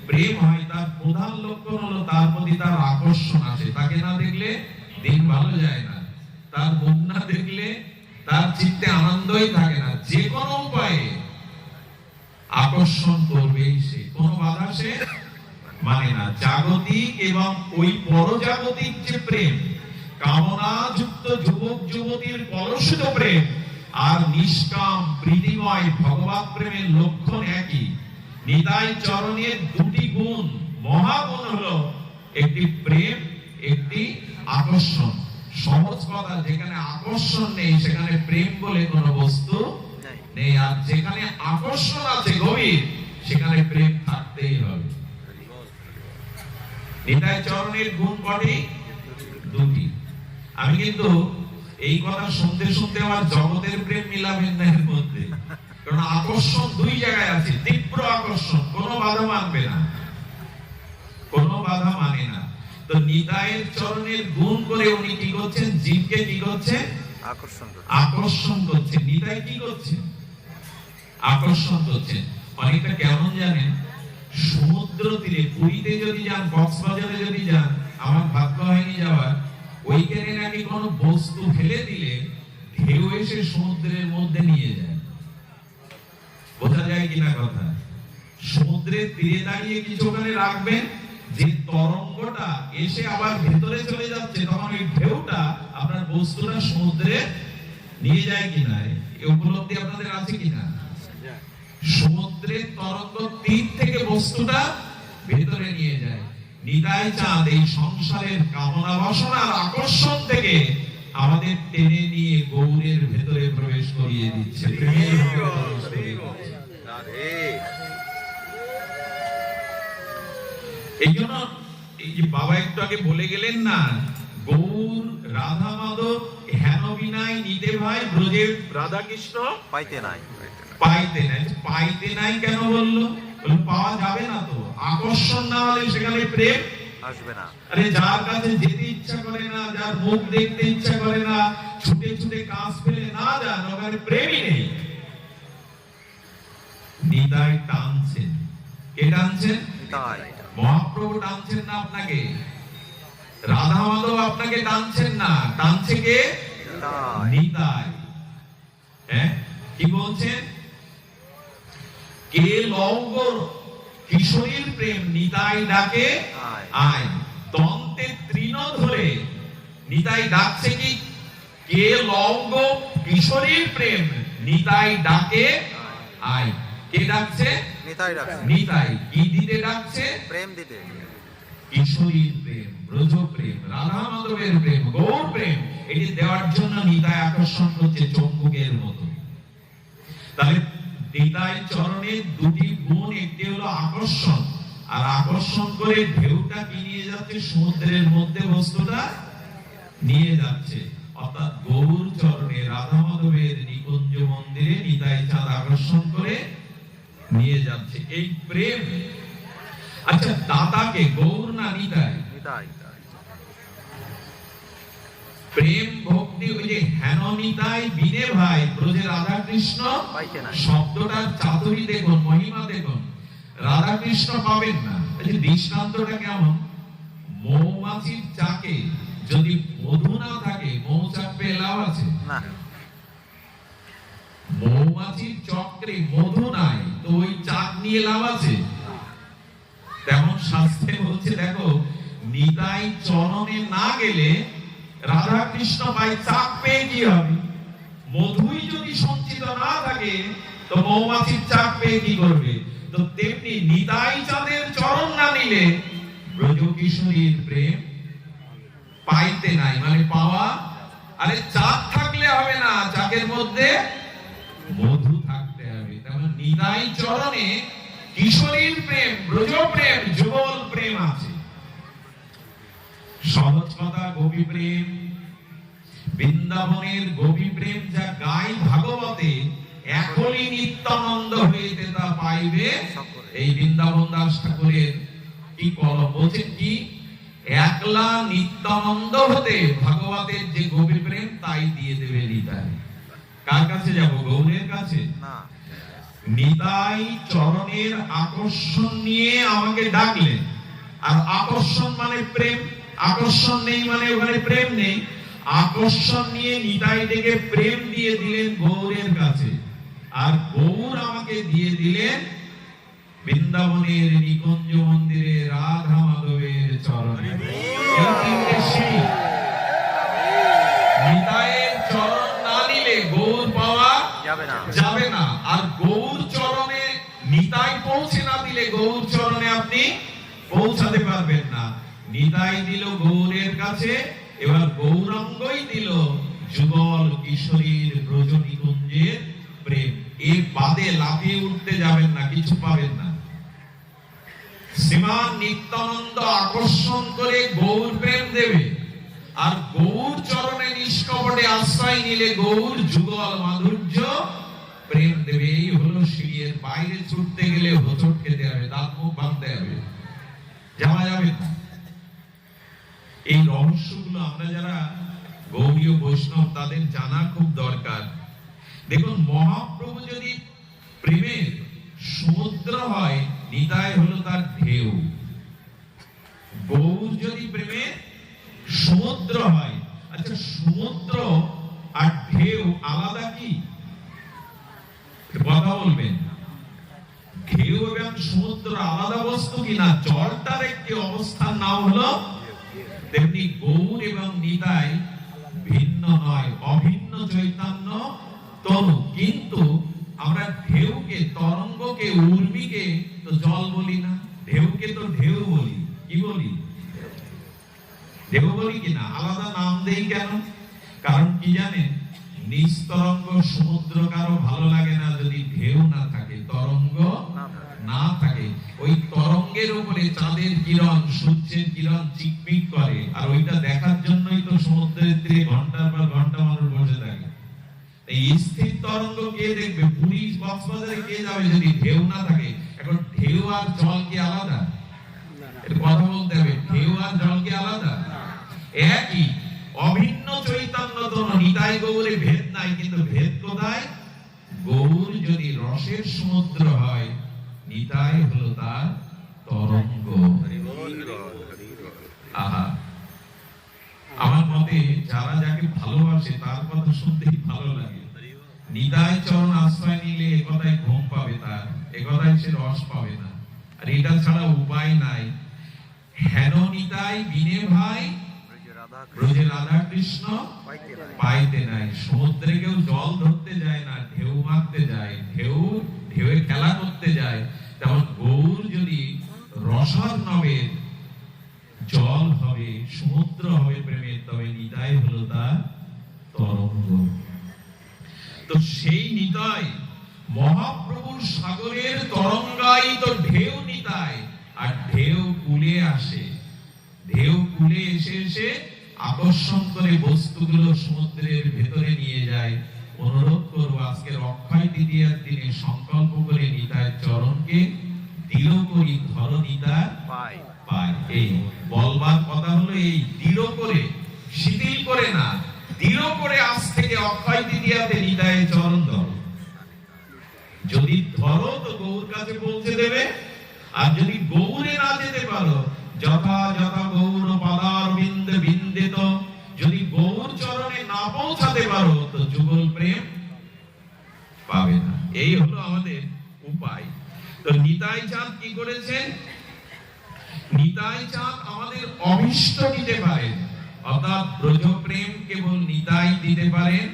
প্রেম হয়, তার প্রধান লক্ষণ হলো তার প্রতি তার আকর্ষণ আসে। তাকে না দেখলে দিন ভালো যায় না, তার মুখ না দেখলে তার চিত্তে আনন্দই থাকে না। যে কোনো উপায়ে আকর্ষণ করবেই সে, কোনো বাধা সে মানে না। জাগতিক এবং ওই পরজাগতিক যে প্রেম, কামনা যুক্ত যুবক যুবতীর কলুষিত প্রেম আর নিষ্কাম প্রীতিময় ভগবত প্রেমের লক্ষণ একই। নিতাই চরণের দুটি গুণ, মহাগুণ হলো একটি প্রেম, একটি আকর্ষণ। সহজ কথা, যেখানে আকর্ষণ নেই সেখানে প্রেম বলে কোনো বস্তু নেই, আর যেখানে আকর্ষণ আছে গভীর সেখানে প্রেম থাকতেই হবে। নিতাই চরণের গুণ কটি? দুটি। আমি কিন্তু এই কথা শুনতে শুনতে আমার জগতের প্রেম মিলাবেন না এর মধ্যে, কারণ আকর্ষণ দুই জায়গায় আছে। তীব্র আকর্ষণ, কোনো বাধা মানবে না, কোনো বাধা মানে না। তো নিতাইয়ের চরণের গুণ করে উনি কি করছেন? জীবকে কি করছেন? আকর্ষণ করছেন। নিতাই কি করছেন? আকর্ষণ করছেন। অনেকটা কেমন জানেন, সমুদ্র তীরে, পুরীতে যদি যান, কক্সবাজারে যদি যান, আমার ভাগ্য হয়নি যাওয়ার, ওইখানে নাকি কোনো বস্তু ফেলে দিলে ঢেউ এসে সমুদ্রের মধ্যে নিয়ে যায়। বোঝা যায় কিনা কথা? সমুদ্রের তীরে দাঁড়িয়ে কিছু ওখানে রাখবেন, যে তরঙ্গটা এসে আবার ভেতরে চলে যাচ্ছে, তখন ওই ঢেউটা আপনার বস্তুটা সমুদ্রে নিয়ে যায় কিনা, এই উপলব্ধি আপনাদের আছে কিনা? সমুদ্রের তরঙ্গ তীর থেকে বস্তুটা ভেতরে নিয়ে যায়। নিতাই চাঁদ এই সংসারের কামনা বাসনা আর আকর্ষণ থেকে আমাদের টেনে নিয়ে গৌরের ভেতরে প্রবেশ করিয়ে দিচ্ছে, প্রেমের ভেতরে প্রবেশ করিয়ে দিচ্ছে। এই জন্য এই যে বাবা একটু আগে বলে গেলেন না, গৌর রাধা মাধব হেন বিনাই নিতে ভাই ব্রজের রাধা কৃষ্ণ পাইতে নাই। পাইতে নাই। পাইতে নাই কেন বললো? পাওয়া যাবে না তো, আকর্ষণ না হলে সেখানে প্রেম আসবে না। আরে যার কাছে যেতে ইচ্ছা করে না, যার মুখ দেখতে ইচ্ছা করে না, ছুটে ছুটে কাজ ফেলে না যান, ওখানে প্রেমই নেই। নিতাই টানছেন। কে টানছেন? নিতাই। মহাপ্রভু টানছেন না আপনাকে, রাধা মাধব আপনাকে টানছেন না, টানছে কে? নিতাই। হ্যাঁ, কি বলছেন? কে লৌঙ্গ কিশোরীর প্রেম নিতাই ডাকে আয়। দন্তে তৃণ ধরে নিতাই ডাকছে কি? কে লৌঙ্গ কিশোরীর প্রেম নিতাই ডাকে আয়। কে ডাকছে? নিতাই ডাকছে। নিতাই কি দিতে ডাকছে? প্রেম দিতে। কিশোরীর প্রেম, ব্রজ প্রেম, রাধা মাধবের প্রেম, গৌর প্রেম, এটি দেওয়ার জন্য নিতাই আকর্ষণ করছে চৌম্বকের মতো। তাহলে নিতাই চরণের দুটি গুণ, একটি হলো আকর্ষণ, আর আকর্ষণ করে ঢেউটা কি নিয়ে যাচ্ছে, সমুদ্রের মধ্যে বস্তুটা নিয়ে যাচ্ছে। অর্থাৎ গৌর চরণে রাধা মাধবের নিকুঞ্জ মন্দিরে নিতাই চাঁদ আকর্ষণ করে নিয়ে যাচ্ছে এই প্রেম। আচ্ছা, দাতাকে গৌর না নিতাই? নিতাই। প্রেম ভক্তি, ওই যে হেন নিতাই বিনে ভাই ব্রজে রাধা কৃষ্ণ পাইতে নাই। শব্দটার চাতুরী দেখুন, মহিমা দেখুন। রাধা কৃষ্ণ পাবেন না। এই যে দৃষ্টান্তটা কেমন, মৌমাছির চাকে যদি মধু না থাকে, মৌচাক পেয়ে লাভ আছে না। মৌমাছির চক্রে মধু নাই, তো ওই চাক নিয়ে লাভ আছে? তেমন শাস্ত্রে বলছে, দেখো নিতাই চরণে না গেলে রাধা কৃষ্ণ ভাই চাক পেয়ে কি হবে? মধুই যদি সঞ্চিত না থাকে তো মৌমাছির চাক পেয়ে কি করবে? তো তেমনি নিতাই চাঁদের চরণ না নিলে ব্রজ কিশোরীর প্রেম পাইতে নাই, মানে পাওয়া। আরে চাক থাকলে হবে না, চাকের মধ্যে মধু থাকতে হবে। তেমন নিতাই চরণে কিশোরীর প্রেম, ব্রজ প্রেম, যুগল প্রেম আছে। সহজ কথা, গোপী প্রেম, বৃন্দাবনের গোপী প্রেম যা গাই ভাগবতে, একলি নিত্যানন্দ হইতে তা পাইবে। এই বৃন্দাবন দাস ঠাকুরের কি কলম, বলছেন কি, একলা নিত্যানন্দ হতে ভাগবতের যে গোপী প্রেম তাই দিয়ে দেবে নিতাই। কার কাছে যাব? গৌরের কাছে না। নিতাই চরণের আকর্ষণ নিয়ে আমাকে ডাকলেন, আর আকর্ষণ মানে প্রেম। আকর্ষণ নেই মানে ওখানে প্রেম নেই। আকর্ষণ নিয়ে নিতাই থেকে প্রেম দিয়ে দিলেন গৌরের কাছে, আর গৌর আমাকে দিয়ে দিলেন বৃন্দাবনের নিকুঞ্জ মন্দিরে রাধা মাধবের চরণে। এই তিনটে সিঁড়ি। নিতাইয়ের চরণ না নিলে গৌর পাওয়া যাবে না, আর গৌর চরণে নিতাই পৌঁছে না দিলে গৌর চরণে আপনি পৌঁছাতে পারবেন না। নিতাই দিল গৌরের কাছে, এবার গৌরাঙ্গই দিল যুগল কিশোরীর ব্রজ নিকুঞ্জের প্রেম। এর বাদে লাফিয়ে উঠতে যাবেন না, কিছু পাবেন না। শ্রীমান নিত্যানন্দ আকর্ষণ করে গৌর প্রেম দেবে, আর গৌর চরণে নিষ্কপটে আশ্রয় নিলে গৌর যুগল মাধুর্য প্রেম দেবে। এই হলো সিঁড়ির বাইরে ছুটতে গেলে হোঁচট খেতে হবে, দাঁত মুখ বাঁধতে হবে, যাওয়া যাবে না। এই রহস্যগুলো আমরা যারা গৌরীয় বৈষ্ণব তাদের জানা খুব দরকার। দেখুন, মহাপ্রভু যদি প্রেমের সমুদ্র হয়, নিতাই হলো তার ঢেউ। গৌর যদি প্রেমের সমুদ্র হয়, আচ্ছা সমুদ্র আর ঢেউ আলাদা কি? কথা বলবেন। ঢেউ এবং সমুদ্র আলাদা বস্তু কিনা? জলটার একটি অবস্থান নাম হলো, তেমনি গৌর এবং নিতাই ভিন্ন নয়, অভিন্ন চৈতন্য তনু। কিন্তু আমরা ঢেউকে, তরঙ্গকে, উর্মিকে তো জল বলি না, ঢেউকে তো ঢেউ বলি। কি বলি? ঢেউ বলি কিনা? আলাদা নাম দেই কেন? কারণ কি জানেন, নিস্তরঙ্গ সমুদ্র কারো ভালো লাগে না যদি ঢেউ না থাকে, তরঙ্গ না থাকে। ওই তরঙ্গের উপরে চাঁদের কিরণ, সূর্যের কিরণ চিকমিক করে, আর ওইটা দেখার জন্যই তো সমুদ্রের তীরে ঘন্টার পর ঘন্টা মানুষ বসে থাকে। এই স্থির তরঙ্গ কে দেখবে? পুলিশ কক্সবাজারে কে যাবে যদি ঢেউ না থাকে? এখন ঢেউ আর জল কি আলাদা? এর কথা বলতে হবে। ঢেউ আর জল কি আলাদা? একই, অভিন্ন চৈতন্য তনু। নিতাই গৌরে ভেদ নাই, কিন্তু ভেদ কোথায়? গৌর যদি রসের সমুদ্র হয়, নিতাই হলো তার তরঙ্গ। আহা, আমার মতে যারা যাকে ভালোবাসে তার কথা শুনতেই ভালো লাগে। নিতাই চরণ আশ্রয় নিলে একথায় ঘুম পাবে তার, একথায় সে রস পাবে না। আর এটা ছাড়া উপায় নাই। হেন নিতাই বিনে ভাই ব্রজে রাধা কৃষ্ণ পাইতে নাই। সমুদ্রে কেউ জল ধরতে যায় না, ঢেউ মারতে যায়, ঢেউয়ে খেলা করতে যায়। তেমন গৌর যদি রসার্ণবের জল হবে, সমুদ্র হবে প্রেমের, তবে নিতাই হলো তার সেই নিতাই মহাপ্রভুর সাগরের তরঙ্গায়িত ঢেউ নিতাই, আর ঢেউ কূলে আসে, ঢেউ কূলে এসে এসে আকর্ষণ করে বস্তুগুলো সমুদ্রের ভেতরে নিয়ে যায়। অনুরোধ করব আজকের অক্ষয় তৃতীয়ার দিনে সংকল্প করে নিতাই চরণকে দৃঢ় করি, ধর নিতাই পায়। এই বলবার কথা হলো এই দৃঢ় করে, শিথিল করে না, দৃঢ় করে আজ থেকে অক্ষয় তৃতীয়াতে নিতাই চরণ ধরো। যদি ধরো তো গৌর কাছে পৌঁছে দেবে, আর যদি গৌরে না যেতে পারো যথা যথা গৌর পাদার বিন্দে বিন্দিত, যদি গৌর চরণে না পৌঁছাতে পারো তো যুগল প্রেম পাবে না। এই হলো আমাদের উপায়। তো নিতাই চাঁদ কি করেছেন? নিতাই চাঁদ আমাদের অভিষ্ট দিতে পারেন, অর্থাৎ ব্রজ প্রেম কেবল নিতাই দিতে পারেন,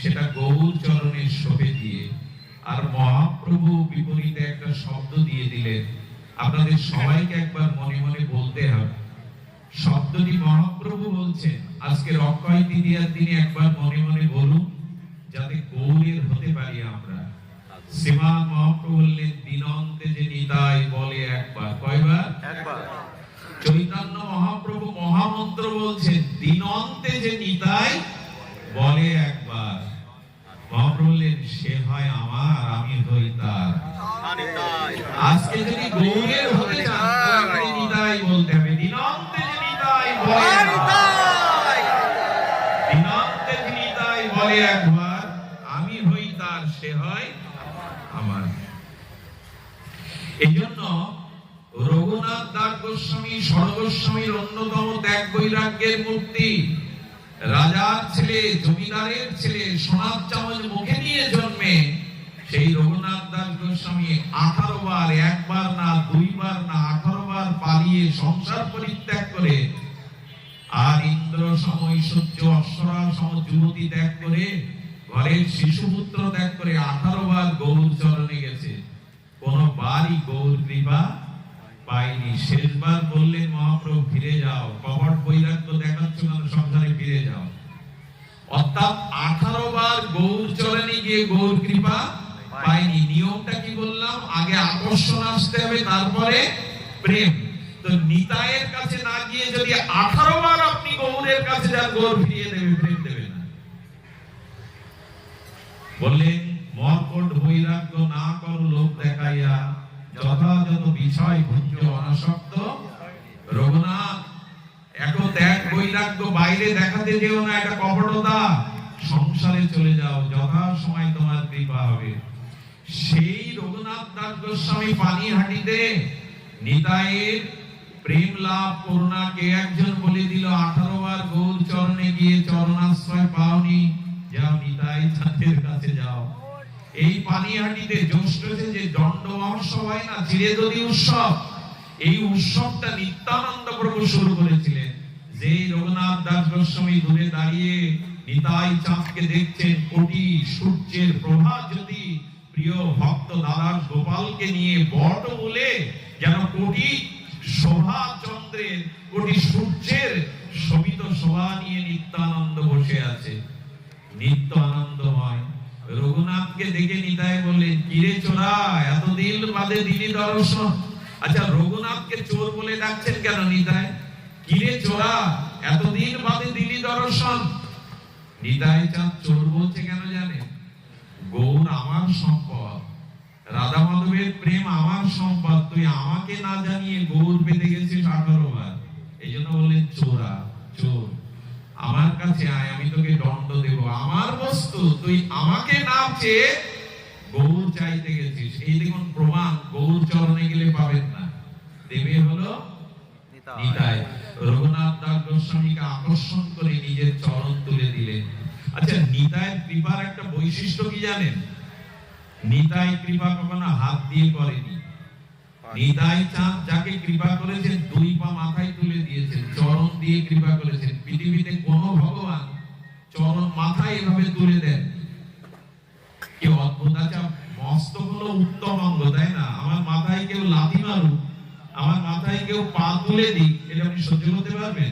সেটা গৌর চরণের শোভে দিয়ে। আর মহাপ্রভু বিপরীতে একটা শব্দ দিয়ে দিলেন, আপনাদের সবাইকে একবার মনে মনে বলতে হবে। শব্দটি মহাপ্রভু বলছেন আজকের অক্ষয় তৃতীয়ার দিনে, একবার মনে মনে বলুন যাতে গৌরের হতে পারি আমরা। শ্রীমান মহাপ্রভু বললেন দিনন্তে যে নিতাই বলে একবার, কয়বার? একবার। চৈতন্য মহাপ্রভু মহামন্ত্র বলছেন দিনন্তে যে নিতাই বলে একবার। মহাপ্রভু বললেন সে হয় আমার, আমি হই তার। আজকে যদি গৌরের হতে চান তাহলে নিতাই বলতে হবে, দিনন্তে যে নিতাই বলে একবার, দিনন্তে যে নিতাই বলে একবার, আমি হই তার, সে হয় আমার। এইজন্য রঘুনাথ দাস গোস্বামী সর্বস্বামীর অন্যতম ত্যাগ বৈরাগ্যের মূর্তি। রাজার ছেলে, জমিদারের ছেলে, সোনার চামচ মুখে নিয়ে জন্মে সেই রঘুনাথ দাস গোস্বামী 18 বার, একবার না, দুইবার না, 18 বার পালিয়ে সংসার পরিত্যাগ করে, আর ইন্দ্র সম ঐশ্বর্য অপ্সরা সম যুবতী ত্যাগ করে, ঘরের শিশুপুত্র ত্যাগ করে 18 বার গৌর চরণে গেছে, কোন বারই গৌর কৃপা পাইনি। শেষবার বললেন মহাপ্রভু ফিরে যাও, কপট বৈরাগ্য দেখাচ্ছ কেন, সংসারে ফিরে যাও। অর্থাৎ 18 বার গৌর চরণে গিয়ে গৌর কৃপা পাইনি। নিয়মটা কি বললাম? আগে আকর্ষণ আসতে হবে, তারপরে প্রেম। তো নিতাইয়ের কাছে না গিয়ে যদি 18 বার আপনি গৌরের কাছে যান, গৌর ফিরিয়ে দেবে, প্রেম দেবে না। বললেন মর্কট বৈরাগ্য না কর লোক দেখাইয়া, যথাযথ বিষয় ভুঞ্জ অনাসক্ত। রঘুনাথ এত ত্যাগ বৈরাগ্য বাইরে দেখাতে যেও না, এটা কপটতা। সংসারে চলে যাও, যথা সময় তোমার কৃপা হবে। সেই রঘুনাথ দাস গোস্বামী পানিহাটিতে নিতাইয়ের প্রেম লাভ করুণা কে একজন বলে দিল, 18 বার গৌর চরণে গিয়ে চরণাশ্রয় পাওনি, যাও নিতাই চাঁদের কাছে যাও। এই পানিহাটিতে জ্যৈষ্ঠে যে দণ্ড মহোৎসব হয় না, চিরেদরি উৎসব, এই উৎসবটা নিত্যানন্দ প্রভু শুরু করেছিলেন। যেই রঘুনাথ দাস গোস্বামী দূরে দাঁড়িয়ে নিতাই চাঁদকে দেখছেন, কোটি সূর্যের প্রভা জ্যোতি প্রিয় ভক্ত দাদার গোপালকে নিয়ে বটমূলে যেন কোটি শোভা চন্দ্রের, কোটি সূর্যের শোভিত শোভা নিয়ে নিত্যানন্দ বসে আছে, নিত্য আনন্দময়। রঘুনাথকে দেখে নিতাই বললেন, কিরে চোরা, এতদিন বাদে দিলি দর্শন। আচ্ছা, রঘুনাথকে চোর বলে ডাকছেন কেন নিতাই? কিরে চোরা, এতদিন বাদে দিলি দর্শন। নিতাই চাঁদ চোর বলছে কেন জানেন? গৌর আমার সম্পদ, রাধা মাধবের প্রেম আমার সম্পদ, তুই আমাকে না জানিয়ে গৌর পেতে গেছিস 18 বার। এই জন্য বললেন চোরা, চোর, আমার কাছে আয়, আমি তোকে দণ্ড দেব। আমার বস্তু তুই আমাকে না চেয়ে গৌর চাইতে গেছিস। এই দেখুন প্রমাণ, গৌর চরণে গেলে পাবেন না, দেবে হলো নিতাই। রঘুনাথ দাস গোস্বামীকে আকর্ষণ করে নিজের চরণ তুলে দিলেন। আচ্ছা, নিতাইয়ের কৃপার একটা বৈশিষ্ট্য কি জানেন? নিতাই কৃপা কখনো হাত দিয়ে করেনি। নিতাই চাঁদ যাকে কৃপা করেছেন, 2 পা মাথায় তুলে দিয়েছেন, চরণ দিয়ে কৃপা করেছেন। পৃথিবীতে কোন ভগবান চরণ মাথায় এভাবে তুলে দেন? কি অদ্ভুত! আচ্ছা, মস্তক হলো উত্তম অঙ্গ, তাই না? আমার মাথায় কেউ লাথি মারুক, আমার মাথায় কেউ পা তুলে দিক, এটা আপনি সহ্য করতে পারবেন?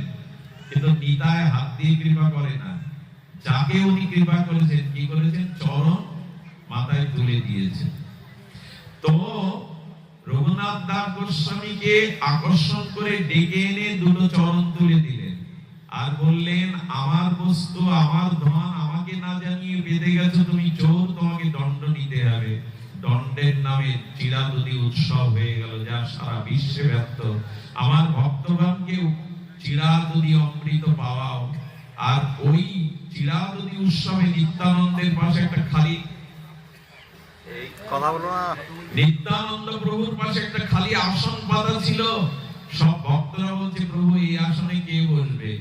কিন্তু নিতাই হাত দিয়ে কৃপা করে না। যাকে উনি কৃপা করেছেন, কি করেছেন? চরণ তুলে দিয়েছে। তো রঘুনাথ দাস গোস্বামীকে আকর্ষণ করে ডেকে এনে দুটো চরণ তুলে দিলেন আর বললেন, আমার বস্তু, আমার ধন আমাকে না জানিয়ে বেঁধে গেছো, তুমি চোর, তোমাকে দণ্ড নিতে হবে। দণ্ডের নামে চিরাদুদি উৎসব হয়ে গেল, যা সারা বিশ্বে ব্যপ্ত। আমার ভক্তগণকে চিরাদুদি অমৃত পাওয়াও। আর ওই চিরাদুদি উৎসবে নিত্যানন্দের পাশে একটা খালি, এই কথা বলো না, নিত্যানন্দ প্রভুর পাশে একটা খালি আসন পাতা ছিল। সব ভক্তরা বলছে, প্রভু এই আসনে কে বসবে?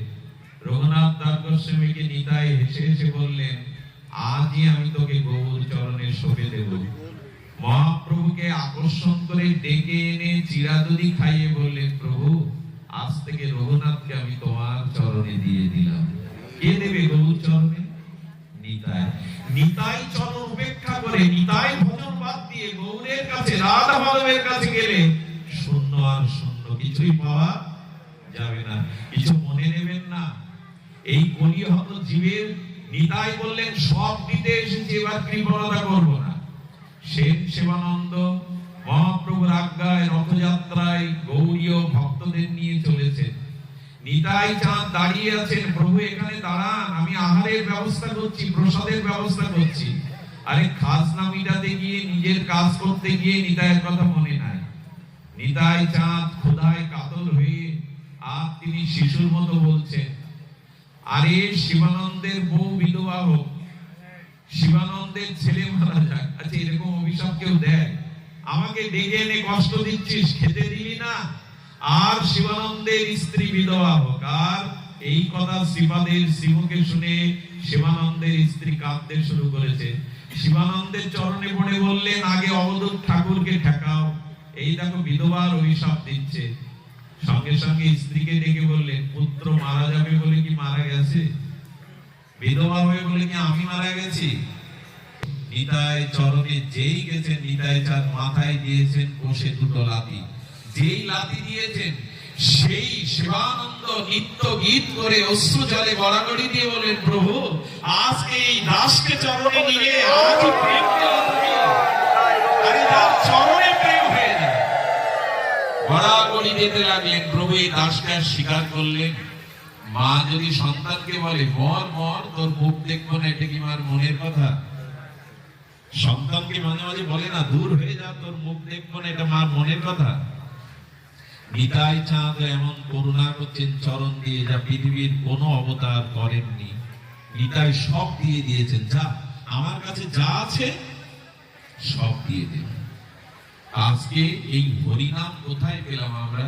রঘুনাথ দাস গোস্বামীকে নিতাই হেসে হেসে বললেন, আজই আমি তোকে গৌর চরণে সঁপে দেব। মহাপ্রভুকে আকর্ষণ করে ডেকে এনে চিরাদুদি খাইয়ে বললেন, প্রভু আজ থেকে রঘুনাথকে আমি তোমার চরণে দিয়ে দিলাম। কে দেবে গৌর চরণে? নিতাই। নিতাই চরণ উপেক্ষা করে, নিতাই ভজন বাদ দিয়ে গৌরের কাছে, রাধা মাধবের কাছে গেলে শূন্য আর শূন্য, কিছুই পাওয়া যাবে না। কিছু মনে নেবেন না, এই কলিহত জীবের নিতাই বললেন, সব দিতে এসেছি, এবার কৃপণতা করব না। সেন সেবানন্দ মহাপ্রভুর আজ্ঞায় রথযাত্রায় গৌরীয় ভক্তদের নিয়ে চলেছেন। নিতাই চাঁদ দাঁড়িয়ে আছেন, প্রভু এখানে দাঁড়ান, আমি আহারের ব্যবস্থা করছি, প্রসাদের ব্যবস্থা করছি। আরে খাজনা মিটাতে গিয়ে, নিজের কাজ করতে গিয়ে নিতাইয়ের কথা মনে নাই। নিতাই চাঁদ ক্ষুধায় কাতর হয়ে আর তিনি শিশুর মতো বলছেন, আরে শিবানন্দের বউ বিধবা হোক, শিবানন্দের ছেলে মারা যাক। আচ্ছা, এরকম অভিশাপ কেউ দেয়? আমাকে ডেকে এনে কষ্ট দিচ্ছিস, খেতে দিলি না, আর শিবানন্দের স্ত্রী বিধবা হোক। আর এই কথা শ্রীপাদের শ্রীমুখে শুনে শিবানন্দের স্ত্রী কাঁদতে শুরু করেছে। শিবানন্দের চরণে পড়ে বললেন, আগে অবধূত ঠাকুরকে ঠেকাও, এই দেখো বিধবার অভিশাপ দিচ্ছে। সঙ্গে সঙ্গে স্ত্রীকে ডেকে বললেন, পুত্র মারা যাবে বলে কি মারা গেছে? বিধবা হয়ে বলে কি আমি মারা গেছি? নিতাই চরণে যেই গেছেন, নিতাই চাঁদ মাথায় দিয়েছেন কষে দুটো লাথি। যেই লাথি দিয়েছেন, সেই শিবানন্দ নিত্য গীত করে অশ্রু জলে গড়াগড়ি দিয়ে বলেন, প্রভু আজকে এই দাসকে চরণে নিয়ে আজই প্রেম পেলাম। আরে তার চরণে প্রেম হয়ে যায়। গড়াগড়ি দিতে লাগলেন। প্রভু এই দাসকে স্বীকার করলেন। মা যদি সন্তানকে বলে, মর মর, তোর মুখ দেখবো না, এটা কি মার মনের কথা? সন্তানকে মাঝে মাঝে বলে না, দূর হয়ে যা, তোর মুখ দেখবো না, এটা মার মনের কথা? নিতাই চাঁদ এমন করুণা করছেন চরণ দিয়ে, যা পৃথিবীর কোনো অবতার করেননি। নিতাই সব দিয়ে দিয়েছেন, যা আমার কাছে যা আছে সব দিয়ে দেব। আজকে এই হরিনাম কোথায় পেলাম আমরা?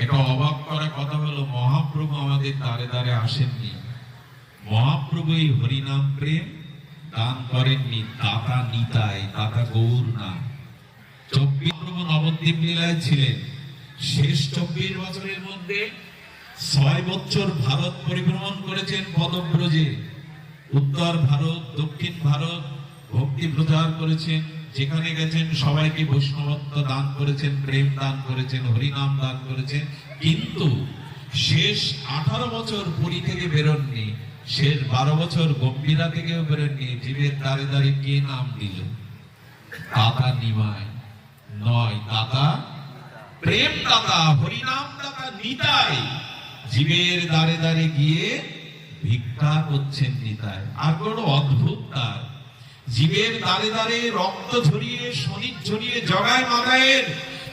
একটা অবাক করা কথা হলো, মহাপ্রভু আমাদের দ্বারে দ্বারে আসেননি। মহাপ্রভু এই হরিনাম প্রেম দান করেননি। দাতা নিতাই, দাতা গৌর না। 24 প্রভু নবদ্বীপ লীলায় ছিলেন। শেষ 24 বছরের মধ্যে 6 বছর ভারত পরিভ্রমণ করেছেন পদব্রজে। উত্তর ভারত, দক্ষিণ ভারত ভক্তি প্রচার করেছেন। যেখানে গেছেন সবাইকে বৈষ্ণবত্ব দান করেছেন, প্রেম দান করেছেন, হরিনাম দান করেছেন। কিন্তু শেষ 18 বছর পুরী থেকে বেরোননি। শেষ 12 বছর গম্ভীরা থেকেও বেরোননি। জীবের দ্বারে দ্বারে কে নাম দিল? দাতা নিমাই নয়, দাতা প্রেম দাতা, হরিনাম দাতা নিতাই। জীবের দ্বারে দ্বারে গিয়ে ভিক্ষা করছেন নিতাই। আর কোন অদ্ভুত তার, জীবের দ্বারে দ্বারে রক্ত ঝরিয়ে, শনিক ঝরিয়ে জগায় মাদায়ের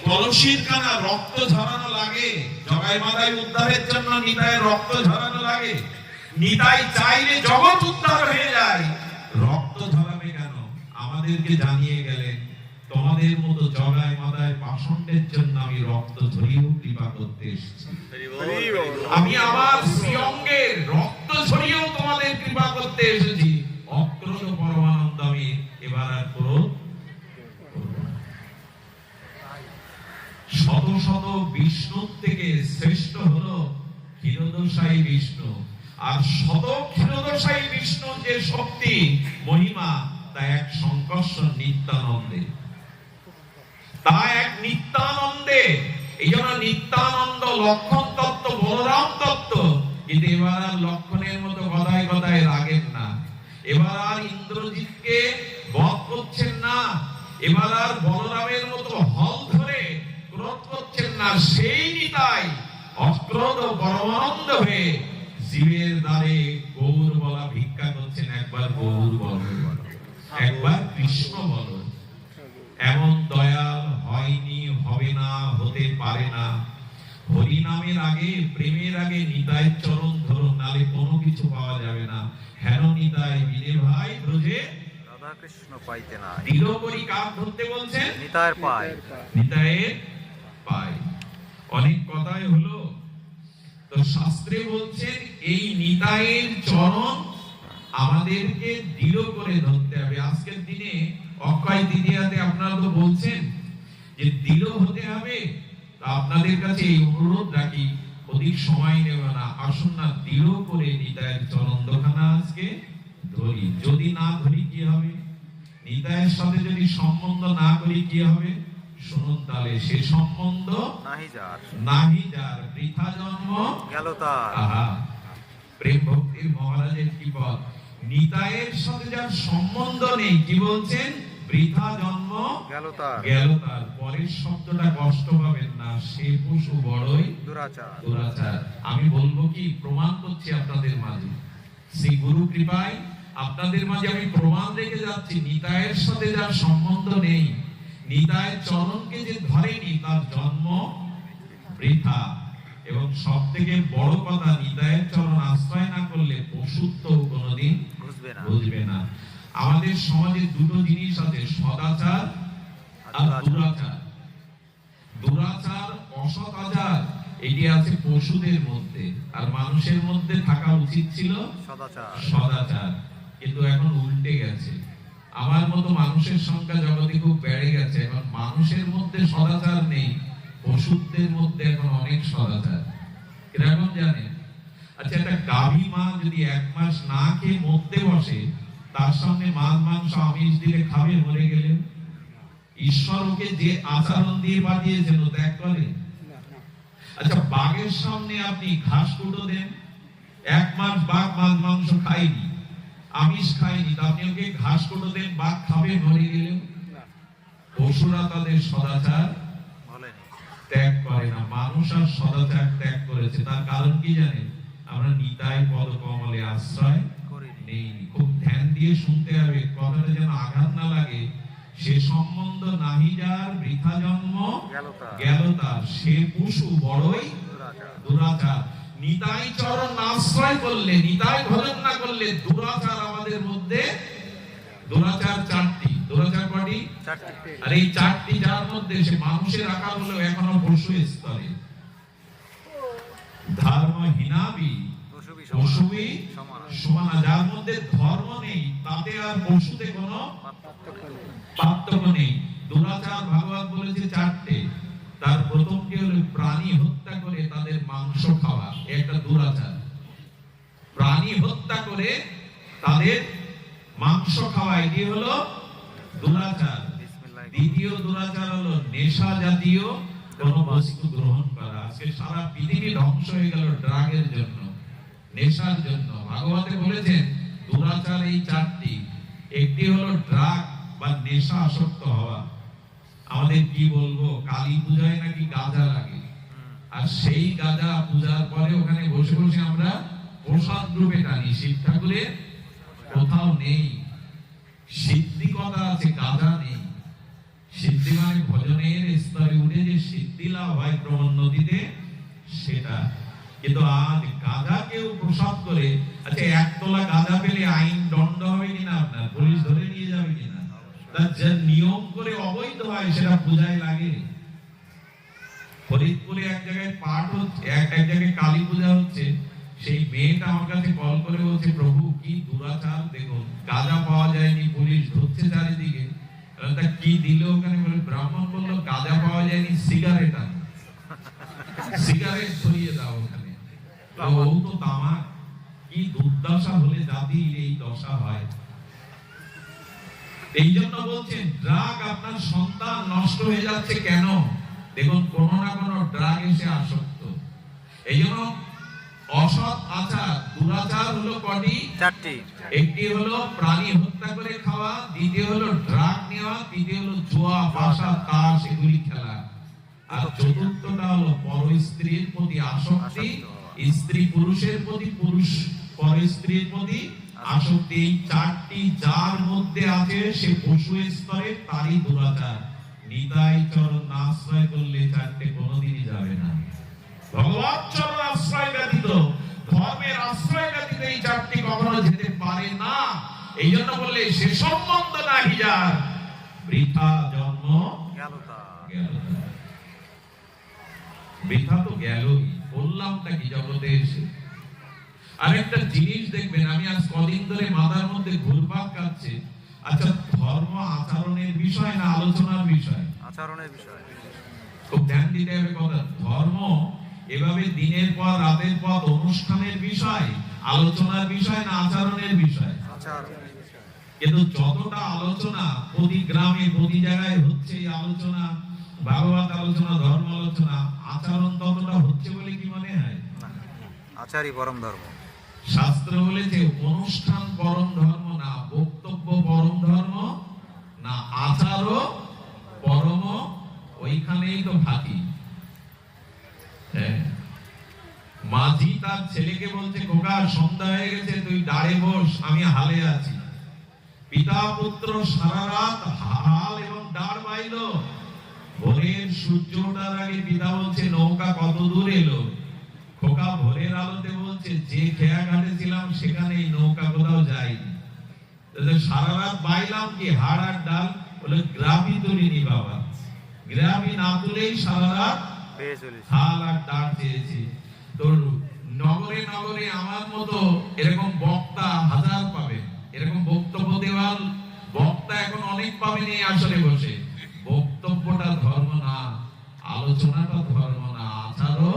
কলসির কানা রক্ত ঝরানো লাগে। জগায় মাদায় উদ্ধারের জন্য নিতাইয়ের রক্ত ঝরানো লাগে। নিতাই চাইলে জগৎ উদ্ধার হয়ে যায়, রক্ত ঝরাবে কেন? আমাদেরকে জানিয়ে গেলেন, তোমাদের মতো জগায় মাদায় পাষণ্ডের জন্য আমি রক্ত ঝরিয়েও কৃপা করতে এসেছি। আমি আমার শ্রীঅঙ্গের রক্ত ঝরিয়েও তোমাদের কৃপা করতে এসেছি। অক্রোশ পরমানন্দ আমি এবার আর ক্রোধ করব না। শত শত বিষ্ণুর থেকে শ্রেষ্ঠ হলো ক্ষীরোদশায়ী বিষ্ণু। আর শত ক্ষীরোদশায়ী বিষ্ণুর যে শক্তি মহিমা, তা এক সংকর্ষণ নিত্যানন্দে, তা এক নিত্যানন্দে। এই জন্য নিত্যানন্দ লক্ষণ তত্ত্ব, বলরাম তত্ত্ব। কিন্তু এবার আর লক্ষণের মতো গদায় গদায় রাগেন না। এবার আর ইন্দ্রজিৎকে বধ করছেন এবার আর বলরামের মতো হল ধরে ক্রোধ করছেন না, সেই নিতাই অক্রোধ পরমানন্দ হয়ে জীবের দ্বারে গৌর বলা ভিক্ষা করছেন। একবার গৌর বল, একবার কৃষ্ণ বল। এমন দয়াল হয়নি, হবে না, হতে পারে না। হরি নামের আগে, প্রেমের আগে নিতাইয়ের চরণ ধরুন, নালে কোনো কিছু পাওয়া যাবে না। হেন নিতাই বিনে ভাই ব্রজে রাধা কৃষ্ণ পাইতে না, দৃঢ় করি কাপ ধরতে বলছেন, নিতায়ের পায়। নিতাইয়ের পায়। অনেক কথাই হলো, তো শাস্ত্রে বলছেন এই নিতাইয়ের চরণ আমাদেরকে দৃঢ় করে ধরতে হবে। আজকের দিনে অক্ষয় তৃতীয়াতে আপনারা তো বলছেন যে দৃঢ় হতে হবে। তো আপনাদের কাছে এই অনুরোধ রাখি, অধিক সময় নেব না, আসুন না দৃঢ় করে নিতাইয়ের চরণ দুখানা আজকে ধরি। যদি না ধরি কি হবে? নিতাইয়ের সাথে যদি সম্বন্ধ না করি কি হবে? শুনুন তাহলে, সে সম্বন্ধ নাহি যার বৃথা জন্ম গেল তার। আহা, প্রেম ভক্তির মহারাজের কি বল, নিতাইয়ের সাথে যার সম্বন্ধ নেই কি বলছেন? বৃথা জন্ম গেল তার। গেল তার। পরের শব্দটা কষ্ট পাবেন না, সে পশু বড়ই দুরাচার। দুরাচার। আমি বলবো কি, প্রমাণ করছি আপনাদের মাঝে, শ্রী গুরু কৃপায় আপনাদের মাঝে আমি প্রমাণ রেখে যাচ্ছি। নিতাইয়ের সাথে যার সম্বন্ধ নেই, নিতাইয়ের চরণকে যে ধরেনি, তার জন্ম বৃথা। এবং সব থেকে বড় কথা, নিতাইয়ের চরণ আশ্রয় না করলে পশুত্ব কোনোদিন বুঝবে না। আমাদের সমাজে দুটো জিনিস আছে, সদাচার আর দুরাচার। দুরাচার, অসৎ আচার, এটি আছে পশুদের মধ্যে, আর মানুষের মধ্যে থাকা উচিত ছিল সদাচার। কিন্তু এখন উল্টে গেছে। আমার মতো মানুষের সংখ্যা জগতে খুব বেড়ে গেছে। এখন মানুষের মধ্যে সদাচার নেই, পশুদের মধ্যে এখন অনেক সদাচার। কিরকম জানেন? আচ্ছা, একটা গাভী মা যদি 1 মাস না খেয়ে মরতে বসে, তার সামনে মাছ মাংস আমিষ দিলে খাবে? মরে গেলে ঈশ্বর ওকে যে আচরণ দিয়ে পাঠিয়েছেন ও ত্যাগ করে? আচ্ছা, বাঘের সামনে আপনি ঘাস কুটো দেন, 1 মাস বাঘ মাছ মাংস খায়নি, আমিষ খায়নি, আপনি ওকে ঘাস কুটো দেন, বাঘ খাবে? মরে গেলেও? পশুরা তাদের সদাচার ত্যাগ করে না, মানুষ আর সদাচার ত্যাগ করেছে। তার কারণ কি জানেন? আমরা নিতাই পদ কমলে আশ্রয় নেই। খুব ধ্যান দিয়ে শুনতে হবে, কথাটা যেন আঘাত না লাগে। সে সম্বন্ধ নাহি যার বৃথা জন্ম গেল তার, সে পশু বড়ই দুরাচার। নিতাই চরণ আশ্রয় করলে, নিতাই ভজন না করলে দুরাচার আমাদের মধ্যে। দুরাচার 4টি। দুরাচার কয়টি? 4টি। আর এই 4টি যার মধ্যে, সে মানুষের আকার হলেও এখনো পশু স্তরে। ধর্মহীনাবি পশুবি সমান। যার মধ্যে ধর্ম নেই, তাতে আর পশুতে কোনো পার্থক্য নেই। দুরাচার ভাগবত বলেছে 4টে। তার প্রথমটি হলো প্রাণী হত্যা করে তাদের মাংস খাওয়া, একটা দুরাচার। প্রাণী হত্যা করে তাদের মাংস খাওয়া, এটি হলো দুরাচার। দ্বিতীয় দুরাচার হলো নেশা জাতীয় কোন বস্তু গ্রহণ করা। আজকে সারা পৃথিবী ধ্বংস হয়ে গেল ড্রাগের জন্য, নেশার জন্য। ভাগবতে বলেছেন দুরাচার এই 4টি। একটি হলো ড্রাগ বা নেশা আসক্ত হওয়া। আমাদের কি বলবো, কালী পূজায় নাকি গাঁজা লাগে, আর সেই গাঁজা পূজার পরে ওখানে বসে বসে আমরা প্রসাদ রূপে টানি। শিব ঠাকুরের কোথাও নেই সিদ্ধি, কথা আছে, গাঁজা নেই। সিদ্ধি মানে ভজনের স্তরে উঠে যে সিদ্ধি লাভ হয় প্রবণ নদীতে, সেটা। কিন্তু আজ গাঁজা কেউ প্রসাদ করে, আচ্ছা 1 তোলা গাঁজা পেলে আইন দণ্ড হবে কিনা? আপনার পুলিশ ধরে নিয়ে যাবে কিনা? তার যে নিয়ম করে অবৈধ হয় সেটা পূজায় লাগে। ফরিদপুরে এক জায়গায় পাঠ হচ্ছে, এক জায়গায় কালী পূজা হচ্ছে। সেই মেয়েটা আমার কাছে কল করে বলছে, প্রভু কি দুরাচার দেখুন, গাঁজা পাওয়া যায়নি, পুলিশ ধরছে চারিদিকে। তা কি দিল ওখানে? বলে ব্রাহ্মণ বললো গাঁজা পাওয়া যায়নি, সিগারেট আনো, সিগারেট ছড়িয়ে দাও ওখানে। ও তো তামাক। কি দুর্দশা হলে জাতির এই দশা হয়। এই জন্য বলছেন ড্রাগ আপনার সন্তান নষ্ট হয়ে যাচ্ছে কেন? দেখুন, কোন না কোন ড্রাগ এসে আসক্ত। এই জন্য অসৎ আচার দুরাচার হলো কটি? চারটি। একটি হলো প্রাণী হত্যা করে খাওয়া, দ্বিতীয় হলো ড্রাগ নেওয়া, তৃতীয় হলো জুয়া, পাশা, তাস এগুলি খেলা, আর চতুর্থটা হলো পর স্ত্রীর প্রতি আসক্তি, স্ত্রী পুরুষের প্রতি, পুরুষ পর স্ত্রীর প্রতি আসক্তি। এই চারটি যার মধ্যে আছে সে পশু স্তরে, তারই দুরাচার। নিতাই চরণ না আশ্রয় করলে চারটে কোনোদিনই যাবে না। ভগবত চরণ আশ্রয় ব্যতীত, ধর্মের আশ্রয় ব্যতীত এই চারটি কখনো যেতে পারে না। এই জন্য বললে সে সম্বন্ধ নাহি যার, বৃথা জন্ম গেল তার। গেল তার। বৃথা তো গেলই, বললামটা কি জগতে এসে। আরেকটা জিনিস দেখবেন, আমি আজ কদিন ধরে মাথার মধ্যে ঘুরপাক খাচ্ছে, আচ্ছা ধর্ম আচরণের বিষয় না আলোচনার বিষয়? আচরণের বিষয়। খুব ধ্যান দিতে হবে কথা। ধর্ম এভাবে দিনের পর রাতের পর অনুষ্ঠানের বিষয়, আলোচনার বিষয় না আচরণের বিষয়? আচরণ। কিন্তু যতটা আলোচনা প্রতি গ্রামে প্রতি জায়গায় হচ্ছে, এই আলোচনা, ভাগবত আলোচনা, ধর্ম আলোচনা, আচরণ ততটা হচ্ছে বলে কি মনে হয়? আচারই পরম ধর্ম। শাস্ত্র বলেছে অনুষ্ঠান পরম ধর্ম না, বক্তব্য পরম ধর্ম না, আচারও পরম। ওইখানেই তো ফাঁকি। মাঝি তার ছেলেকে বলছে, খোকা সন্ধ্যা হয়ে গেছে, তুই দাঁড়ে বস, আমি হালে আছি। পিতা পুত্র সারা রাত হাল এবং দাঁড় বাইল। ভোরের সূর্য ওঠার আগে পিতা বলছে, নৌকা কত দূর এলো? খোকা ভোরের আলোতে বলছে, যে খেয়া ঘাটে ছিলাম সেখানেই, নৌকা কোথাও যায়নি। সারা রাত বাইলাম কি হাড় আর ডাল? বলে গ্রামই তুলিনি বাবা, গ্রামই না তুলেই সারা রাত হাল আর ডাল চেয়েছি। তোর নগরে নগরে আমার মতো এরকম বক্তা হাজার পাবে, এরকম বক্তব্য দেওয়ার বক্তা এখন অনেক পাবেন এই আসরে বসে। বক্তব্যটা ধর্ম না, আলোচনাটা ধর্ম না, আচারও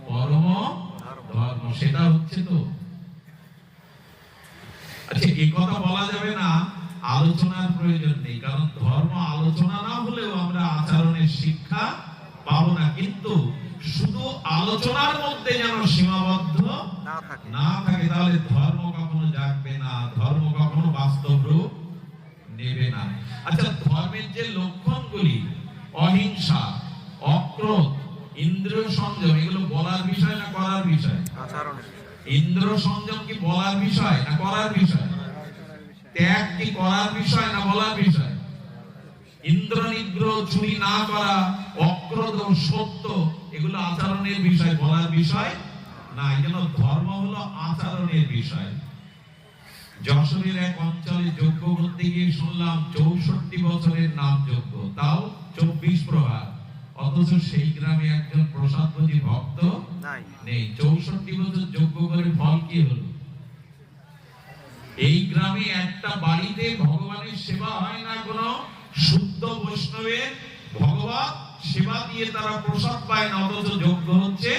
পরম ধর্ম। সেটা হচ্ছে তো। আচ্ছা, এই কথা বলা যাবে না আলোচনার প্রয়োজন নেই, কারণ ধর্ম আলোচনা না হলেও আমরা আচরণের শিক্ষা পাবো না। কিন্তু শুধু আলোচনার মধ্যে যেন সীমাবদ্ধ না থাকে, তাহলে ধর্ম কখনো জাগবে না, ধর্ম কখনো বাস্তব রূপ নেবে না। আচ্ছা, ধর্মের যে লক্ষণগুলি, অহিংসা, অক্রোধ, ইন্দ্রিয় সংযম, এগুলো বলার বিষয় না করার বিষয়? আচরণের বিষয়। ইন্দ্রিয় সংযম কি বলার বিষয় না করার বিষয়? ত্যাগ কি করার বিষয় না বলার বিষয়? ইন্দ্র নিগ্রহ, চুরি না করা, অক্রোধ, সত্য, এগুলো আচরণের বিষয়, বলার বিষয় না। এই জন্য ধর্ম হলো আচরণের বিষয়। যশোরের এক অঞ্চলে যজ্ঞ করতে গিয়ে শুনলাম 64 বছরের নাম যজ্ঞ, তাও 24 প্রহার, অথচ সেই গ্রামে একজন প্রসাদভোজী ভক্ত নেই। 64 বছর যজ্ঞ করে ফল কি হলো? এই গ্রামে একটা বাড়িতে ভগবানের সেবা হয় না, কোন শুদ্ধ বৈষ্ণবের ভগবত সেবা দিয়ে তারা প্রসাদ পায় না, অথচ যজ্ঞ হচ্ছে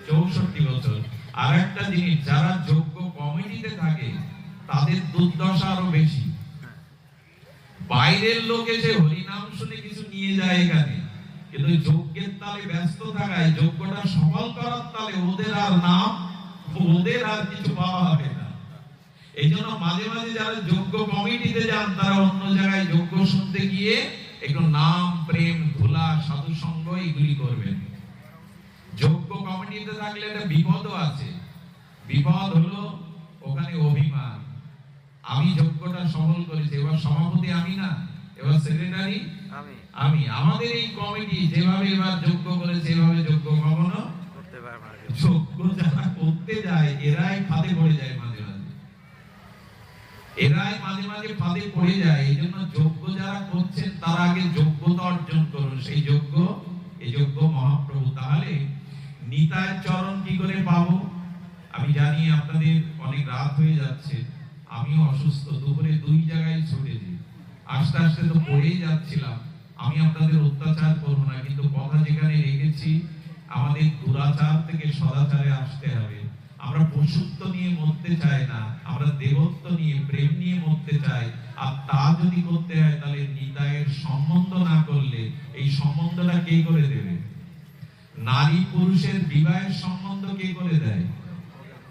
64 বছর। আর একটা জিনিস, যারা যজ্ঞ কমিটিতে থাকে তাদের দুর্দশা আরো বেশি। বাইরের লোক এসে হরিনাম শুনে কিছু নিয়ে যায় এখানে, কিন্তু যজ্ঞের তালে ব্যস্ত থাকায়, যজ্ঞটা সফল করার তালে ওদের আর নাম, ওদের আর কিছু পাওয়া হবে না। এই জন্য মাঝে মাঝে যারা যজ্ঞ কমিটিতে যান, তারা অন্য জায়গায় যজ্ঞ শুনতে গিয়ে একটু নাম, প্রেম, ধুলা, সাধু সঙ্গ এগুলি করবেন। যজ্ঞ কমিটিতে থাকলে একটা বিপদও আছে। বিপদ হলো ওখানে অভিমান। আমি যজ্ঞটা সফল করেছি, এবার সভাপতি আমি না, এবার সেক্রেটারি আমি। আমাদের এই কমিটি যেভাবে এবার যজ্ঞ করেছে, এভাবে যজ্ঞ কখনো করতে পারবে না। যজ্ঞ যারা করতে যায় এরাই ফাঁদে পড়ে যায়, মাঝে মাঝে এরাই মাঝে মাঝে ফাঁদে পড়ে যায়। এই জন্য যজ্ঞ যারা করছেন তারা আগে যোগ্যতা অর্জন করুন, সেই যজ্ঞ, এই যজ্ঞ মহাপ্রভু। তাহলে নিতাইয়ের চরণ কি করে পাবো? আমি জানি আপনাদের অনেক রাত হয়ে যাচ্ছে, আমিও অসুস্থ, দুপুরে 2 জায়গায় ছুটেছি, আস্তে আস্তে তো পড়েই যাচ্ছিলাম। আমি আপনাদের অত্যাচার করবো না, কিন্তু কথা যেখানে রেখেছি, আমাদের দুরাচার থেকে সদাচারে আসতে হবে। আমরা পশুত্ব নিয়ে মরতে চাই না, আমরা দেবত্ব নিয়ে, প্রেম নিয়ে মরতে চাই। আর তা যদি করতে হয়, তাহলে নিতাইয়ের সম্বন্ধ না করলে এই সম্বন্ধটা কে করে দেবে? নারী পুরুষের বিবাহের সম্বন্ধ কে করে দেয়?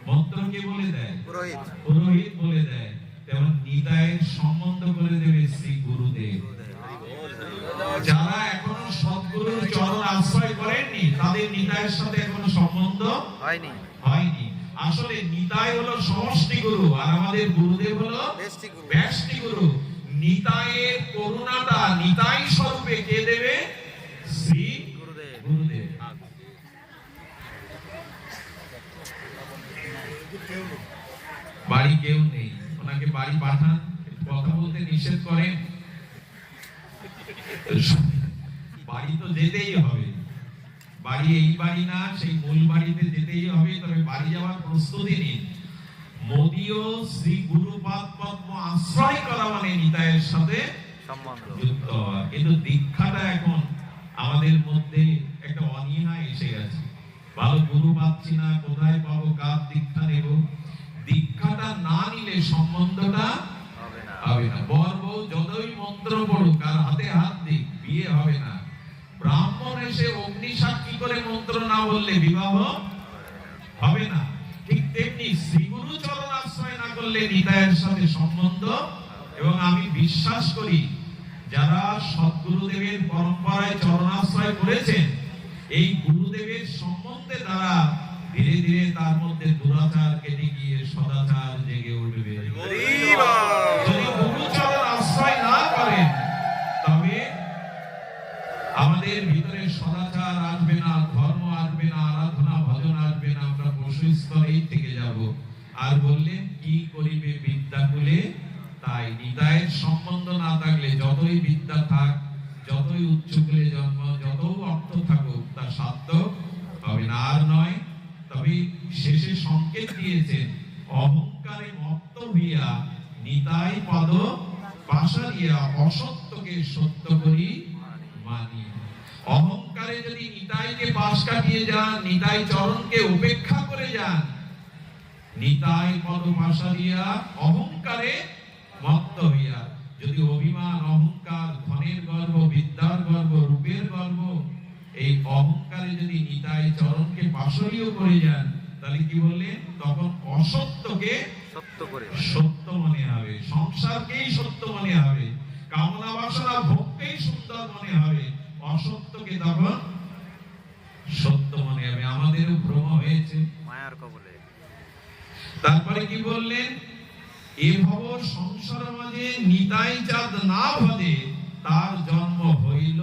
মন্ত্র কে বলে দেয়? পুরোহিত। পুরোহিত বলে দেয়। তেমন নিতাইয়ের সম্বন্ধ করে দেবে শ্রী গুরুদেব। যারা এখনো সদ্গুরুর চরণ আশ্রয় করেননি তাদের নিতাইয়ের সাথে এখনো সম্বন্ধ হয়নি। আসলে নিতাই হলো সমষ্টি গুরু আর আমাদের গুরুদেব হলো ব্যষ্টি গুরু। নিতাইয়ের করুণাটা নিতাই স্বরূপে কে দেবে? শ্রী গুরুদেব। বাড়ি কেউ নেই, ওনাকে বাড়ি পাঠান, কথা বলতে নিষেধ করেন। বাড়ি তো যেতেই হবে, বাড়ি এই বাড়ি না সেই মূল বাড়িতে যেতেই হবে। তবে বাড়ি যাওয়ার প্রস্তুতি নিন। মোদিও শ্রী গুরুপাদ পদ্ম আশ্রয় করা মানে নিতাইয়ের সাথে যুক্ত হওয়া। কিন্তু দীক্ষাটা এখন আমাদের মধ্যে একটা অনীহা এসে গেছে। ভালো গুরু পাচ্ছি না, কোথায় পাবো, কার দীক্ষা নেব। দীক্ষাটা না নিলে সম্বন্ধটা হবে না। বর বউ যতই মন্ত্র পড়ুক আর হাতে হাত দিক, বিয়ে হবে না। ব্রাহ্মণ এসে অগ্নি সাক্ষী করে মন্ত্র না বললে বিবাহ হবে না। ঠিক তেমনি শ্রীগুরু চরণ আশ্রয় না করলে নিতাইয়ের সাথে সম্বন্ধ। এবং আমি বিশ্বাস করি যারা সদ্গুরুদেবের পরম্পরায় চরণাশ্রয় করেছেন, এই গুরুদেবের সম্বন্ধে তারা ধীরে ধীরে তার মধ্যে দুরাচার কেটে গিয়ে সদাচার জেগে উঠবে। যদি গুরুচরণ আশ্রয় না করেন তবে আমাদের ভিতরে সদাচার আসবে না, ধর্ম আসবে না, আরাধনা ভজন আসবে না। আমরা পশু স্তরেই থেকে যাব। আর বললেন কি করিবে বিদ্যাকুলে তাই। নিতাইয়ের সম্বন্ধ না থাকলে যতই বিদ্যা থাক, যতই উচ্চ কুলে জন্ম, যত অর্থ থাকুক, তার সার্থক হবে না। আর নয়, তবে শেষে সংকেত দিয়েছেন অহংকারে মত্ত হইয়া নিতাই পদ পাশারিয়া অসত্যকে সত্য করি মানি। অহংকারে যদি নিতাইকে পাশ কাটিয়ে যান, নিতাই চরণকে উপেক্ষা করে যান, নিতাই পদ পাশারিয়া অহংকারে মত্ত হইয়া, যদি অভিমান, অহংকার, ধনের গর্ব, বিদ্যার গর্ব, রূপের গর্ব, এই অহংকারে যদি নিতাই চরণকে পাশরীয় করে যান, তাহলে কি বললেন? তখন অসত্যকে সত্য মনে হবে, সংসারকেই সত্য মনে হবে, কামনা বাসনা ভোগকেই সুন্দর মনে হবে, অসত্যকে তখন সত্য মনে হবে। আমাদেরও ভ্রম হয়েছে মায়ার কবলে। তারপরে কি বললেন? এ ভব সংসার মাঝে নিতাই চাঁদ না ভজে, তার জন্ম হইল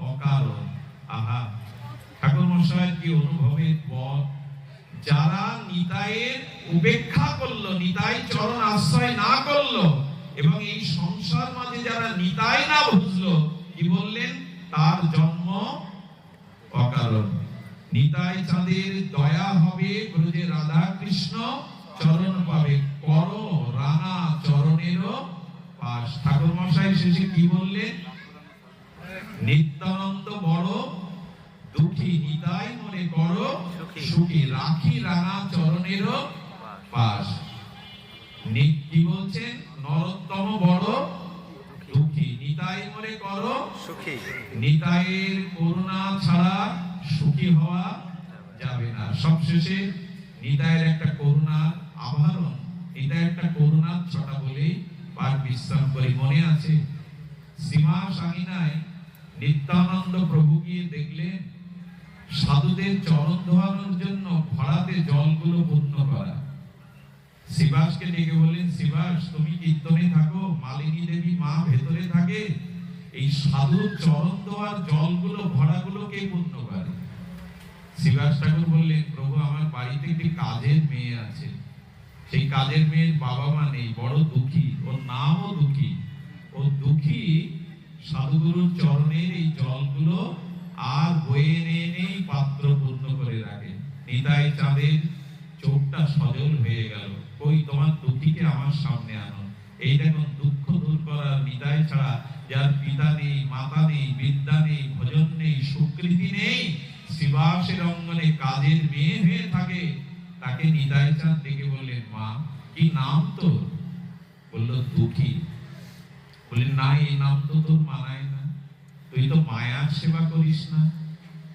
অকারণ। আহা, ঠাকুর মশাইয়ের কি অনুভবের পথ। যারা নিতাইয়ের উপেক্ষা করলো, নিতাই চরণ আশ্রয় না করলো, এবং এই সংসার মাঝে যারা নিতাই না বুঝলো, কি বললেন? তার জন্ম অকারণ। নিতাই চাঁদের দয়া হবে, ব্রজে রাধা কৃষ্ণ চরণ পাবে, কর রাঙা চরণেরও পাশ। ঠাকুর মশাই শেষে কি বললেন? নিত্যানন্দ বড় দুঃখী, নিতাই মনে করো সুখী, রাখি রাঙা চরণেরও পাশ। কি বলছেন? নরোত্তম বড় দুঃখী, নিতাই মনে করো সুখী। নিতাইয়ের করুণা ছাড়া সুখী হওয়া যাবে না। সবশেষে নিতাইয়ের একটা করুণার আভরণ, এটা একটা করুণার ছটা বলেই পাঠ বিশ্রাম করি। মনে আছে সীমা সামিনায় নিত্যানন্দ প্রভু গিয়ে দেখলেন সাধুদের চরণ ধোয়ানোর জন্য ঘড়াতে জলগুলো পূর্ণ করা। শিবাসকে ডেকে বললেন, শিবাস তুমি কীর্তনে থাকো, মালিনী দেবী মা ভেতরে থাকে, এই সাধুর চরণ ধোয়ার জলগুলো ঘড়াগুলো কে পূর্ণ করে? শিবাস ঠাকুর বললেন, প্রভু আমার বাড়িতে একটি কাজের মেয়ে আছে, সেই কাজের মেয়ের বাবা মা নেই, বড় দুঃখী, ওর নামও দুঃখী। ও দুঃখী সাধুগুরুর চরণের এই জলগুলো আর বয়ে এনে পাত্র পূর্ণ করে রাখে। নিতাই চাঁদের চোখটা সজল হয়ে গেল। কই তোমার দুঃখীকে আমার সামনে আনো। এই দেখুন, দুঃখ দূর করার নিতাই ছাড়া যার পিতা নেই, মাতা নেই, বিদ্যা নেই, ভজন নেই, সুকৃতি নেই, শিবাসের অঙ্গনে কাজের মেয়ে হয়ে থাকে, তাকে নিতাই চাঁদ ডেকে বললেন, মা কি নাম তোর? বললো দুঃখী। বললেন, না এই নাম তো তোর মানায় না, তুই তো মায়ার সেবা করিস না।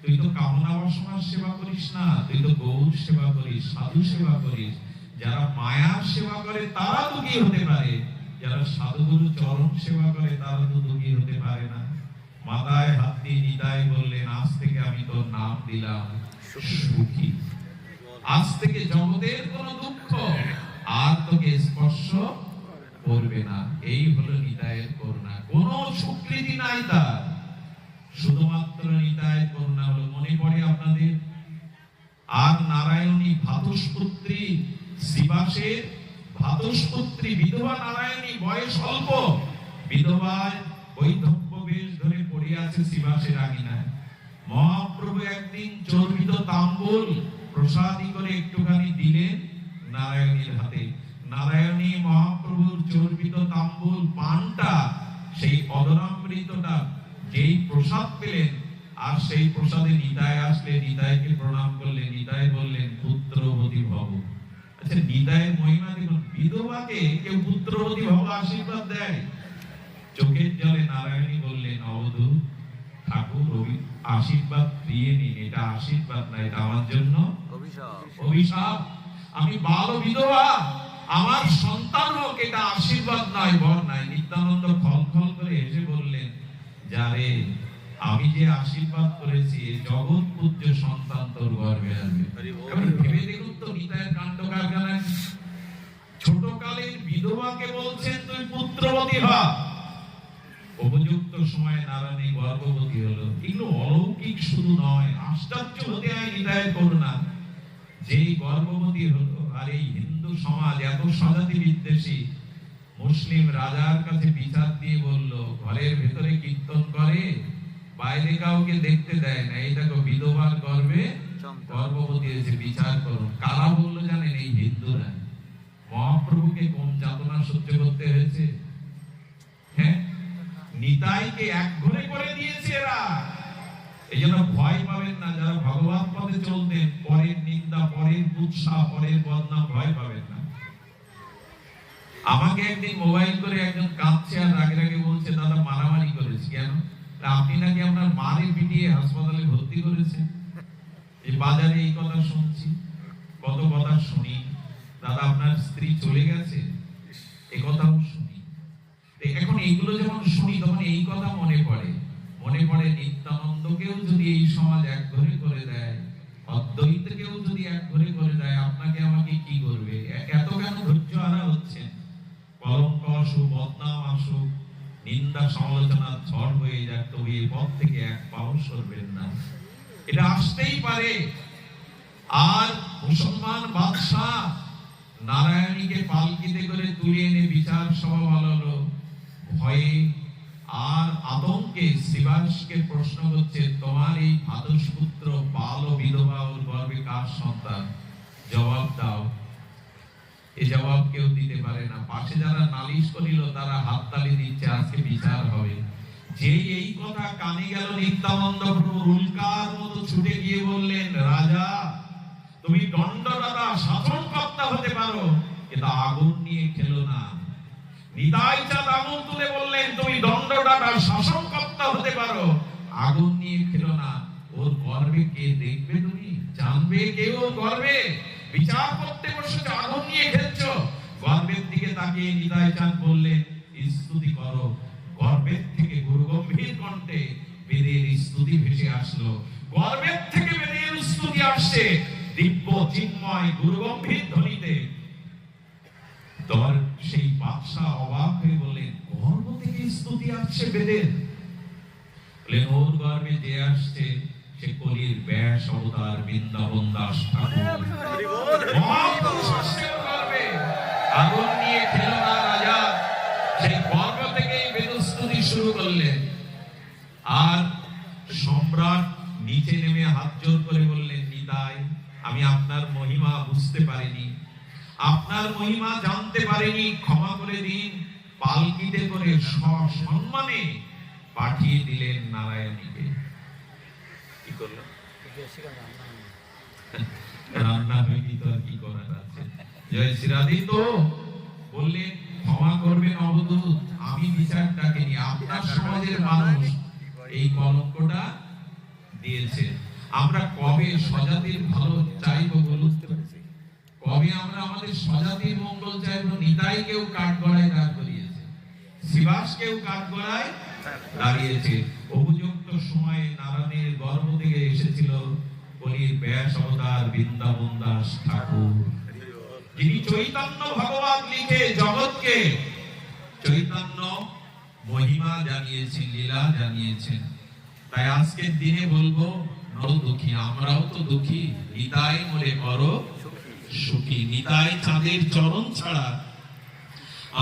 তুই তো কামনা বাসনার সেবা করিস না, তুই তো গৌর সেবা করিস, সাধু সেবা করিস। যারা মায়ার সেবা করে তারা দুঃখী হতে পারে, যারা সাধুগুরু চরণ সেবা করে তারা তো দুঃখী হতে পারে না। মাথায় হাত দিয়ে নিতাই বললেন, আজ থেকে আমি তোর নাম দিলাম সুখী। আজ থেকে জগতের কোন দুঃখ আর তোকে স্পর্শ করবে না। এই হলো নিতাইয়ের করুণা, কোনো স্বীকৃতি নাই তার, শুধুমাত্র নিতাইয়ের করুণা হলো। মনে পড়ে আপনাদের আর নারায়ণী ভাতুষপুত্রী শিবাসের ভাতুষপুত্রী বিধবা নারায়ণী বয়স অল্প, বিধবায় বৈধব্য বেশ ধরে পড়ে আছে শিবাসের আঙিনায়। মহাপ্রভু একদিন চর্বিত তাম্বুল প্রসাদী করে একটুখানি দিলেন নারায়ণীর হাতে। নারায়ণী মহাপ্রভুর চর্বিত তাম্বুল পানটা, সেই অদরামৃতটা যেই প্রসাদ পেলেন, আর সেই প্রসাদে নিতাই আসলে নিতাইকে প্রণাম করলেন। নিতাই বললেন, পুত্রবতী ভব। আচ্ছা, নিতাইয়ের মহিমা দেখুন, বিধবাকে কেউ পুত্রবতী ভব আশীর্বাদ দেয়? চোখের জলে নারায়ণী বললেন, অবধূত ঠাকুর আশীর্বাদ দিয়ে নিন, এটা আশীর্বাদ না, এটা আমার জন্য অভিশাপ। আমি বাল বিধবা, আমার সন্তান হোক, এটা আশীর্বাদ নয়, বর নাই। নিত্যানন্দ খলখল করে হেসে বললেন, যারে আমি যে আশীর্বাদ করেছি, জগৎ পূজ্য সন্তান তোর গর্ভে আসবে। ভেবে দেখুন তো নিতাইয়ের কাণ্ড কারখানা। ছোট কালের বিধবাকে বলছেন তুই পুত্রবতী হ, উপযুক্ত সময়ে নারায়ণী গর্ভবতী হলো। এগুলো অলৌকিক শুধু নয়, আশ্চর্য হতে হয় নিতাইয়ের করুণা। যেই গর্ভবতী হলো, আর এই হিন্দু সমাজ এত স্বজাতি বিদ্বেষী, মুসলিম রাজার কাছে বিচার দিয়ে বলল, ঘরের ভেতরে কীর্তন করে, বাইরে কাউকে দেখতে দেয় না, এই দেখো বিধবার গর্ভে গর্ভবতী হয়েছে, বিচার করুন। কারা বললো জানেন? এই হিন্দুরা। মহাপ্রভুকে কম যাতনা সহ্য করতে হয়েছে? হ্যাঁ, নিতাইকে এক ঘরে করে দিয়েছে এরা। এই জন্য ভয় পাবেন না, যারা ভগবান পথে চলতেন, পরের নিন্দা, পরের কুৎসা, পরের বদনাম ভয় পাবেন না। আমাকে একদিন মোবাইল করে একজন কাঁদছে আর রাগে রাগে বলছে, দাদা মারামারি করেছি। কেন? আপনি নাকি আপনার মারে পিটিয়ে হাসপাতালে ভর্তি করেছেন। এই বাজারে এই কথা শুনছি, কত কথা শুনি, দাদা আপনার স্ত্রী চলে গেছে, এই কথাও শুনি। এখন এইগুলো যখন শুনি তখন এই কথা মনে পড়ে নিত্যানন্দকেও যদি এই সমাজ এক ঘরে করে দেয়, অদ্বৈতকেও যদি এক ঘরে করে দেয়, আপনাকে আমাকে কি করবে? এত কেন ধৈর্য হারা হচ্ছেন? কলঙ্ক আসুক, বদনাম আসুক, নিন্দা সমালোচনা ঝড় হয়ে যাক, তবে এই পথ থেকে এক পাও সরবেন না। এটা আসতেই পারে। আর মুসলমান বাদশাহ নারায়ণীকে পালকিতে করে তুলে এনে বিচার সভা ভালো ভয়ে আর আতঙ্কে শিবাসকে প্রশ্ন করছে, তোমার এই ভাতুষপুত্র বাল ও বিধবা, ওর গর্ভে কার সন্তান? জবাব দাও। এই জবাব কেউ দিতে পারে না। পাশে যারা নালিশ করিল তারা হাততালি দিচ্ছে, আজকে বিচার হবে। যে এই কথা কানে গেল, নিত্যানন্দ প্রভু উল্কার মতো ছুটে গিয়ে বললেন, রাজা তুমি দণ্ডদাতা শাসনকর্তা হতে পারো, কিন্তু আগুন নিয়ে খেলো না। নিতাই চাঁদ আগুন তুলে বললেন, তুমি দণ্ডদাতা শাসনকর্তা হতে পারো, আগুন নিয়ে খেলো না। ওর গর্ভে কে দেখবে? তুমি জানবে কেউ ওর গর্ভে? বিচার করতে বসেছো, আগুন নিয়ে খেলছো। গর্ভের দিকে তাকিয়ে নিতাই চাঁদ বললেন, স্তুতি করো। গর্ভের থেকে গুরু গম্ভীর কণ্ঠে বেদের স্তুতি ভেসে আসলো। গর্ভের থেকে বেদের স্তুতি আসছে দিব্য চিন্ময় গুরু গম্ভীর ধ্বনিতে। তোর সেই বাদশা অবাক হয়ে বললেন, গর্ভ থেকে স্তুতি আসছে বেদের? বললেন, ওর গর্ভে যে আসছে সে কলির ব্যাস অবতার বৃন্দাবন দাস ঠাকুর। আগুন নিয়ে খেলো না রাজা। সেই গর্ভ থেকেই বেদস্তুতি শুরু করলেন। আর সম্রাট নিচে নেমে হাত জোর করে বললেন, নিতাই আমি আপনার মহিমা বুঝতে পারিনি, আপনার মহিমা জানতে পারিনি, ক্ষমা করে দিন। পালকিতে করে সসম্মানে পাঠিয়ে দিলেন নারায়ণীকে। কি করলো? রান্না হয়নি তো আর কি করার আছে। জয় শ্রীরাধে তো বললেন, ক্ষমা করবেন অবধূত, আমি বিচার ডাকিনি, আপনার সমাজের মানুষ এই কলঙ্কটা দিয়েছে। আমরা কবে স্বজাতির ভালো চাইবো বলুন তো? কবে আমরা আমাদের স্বজাতির মঙ্গল চাইবো? নিতাই কেউ কাঠগড়ায় দাঁড় করিয়েছে, শিবাস কেউ কাঠগড়ায় দাঁড়িয়েছে। উপযুক্ত সময়ে নারায়ণের গর্ভ থেকে এসেছিল কলির ব্যাস অবতার বৃন্দাবন দাস ঠাকুর, যিনি চৈতন্য ভগবান লিখে জগৎকে চৈতন্য মহিমা জানিয়েছেন, লীলা জানিয়েছেন। তাই আজকের দিনে বলবো, নর দুঃখী, আমরাও তো দুঃখী, নিতাই মোরে করো সুখী। নিতাই চাঁদের চরণ ছাড়া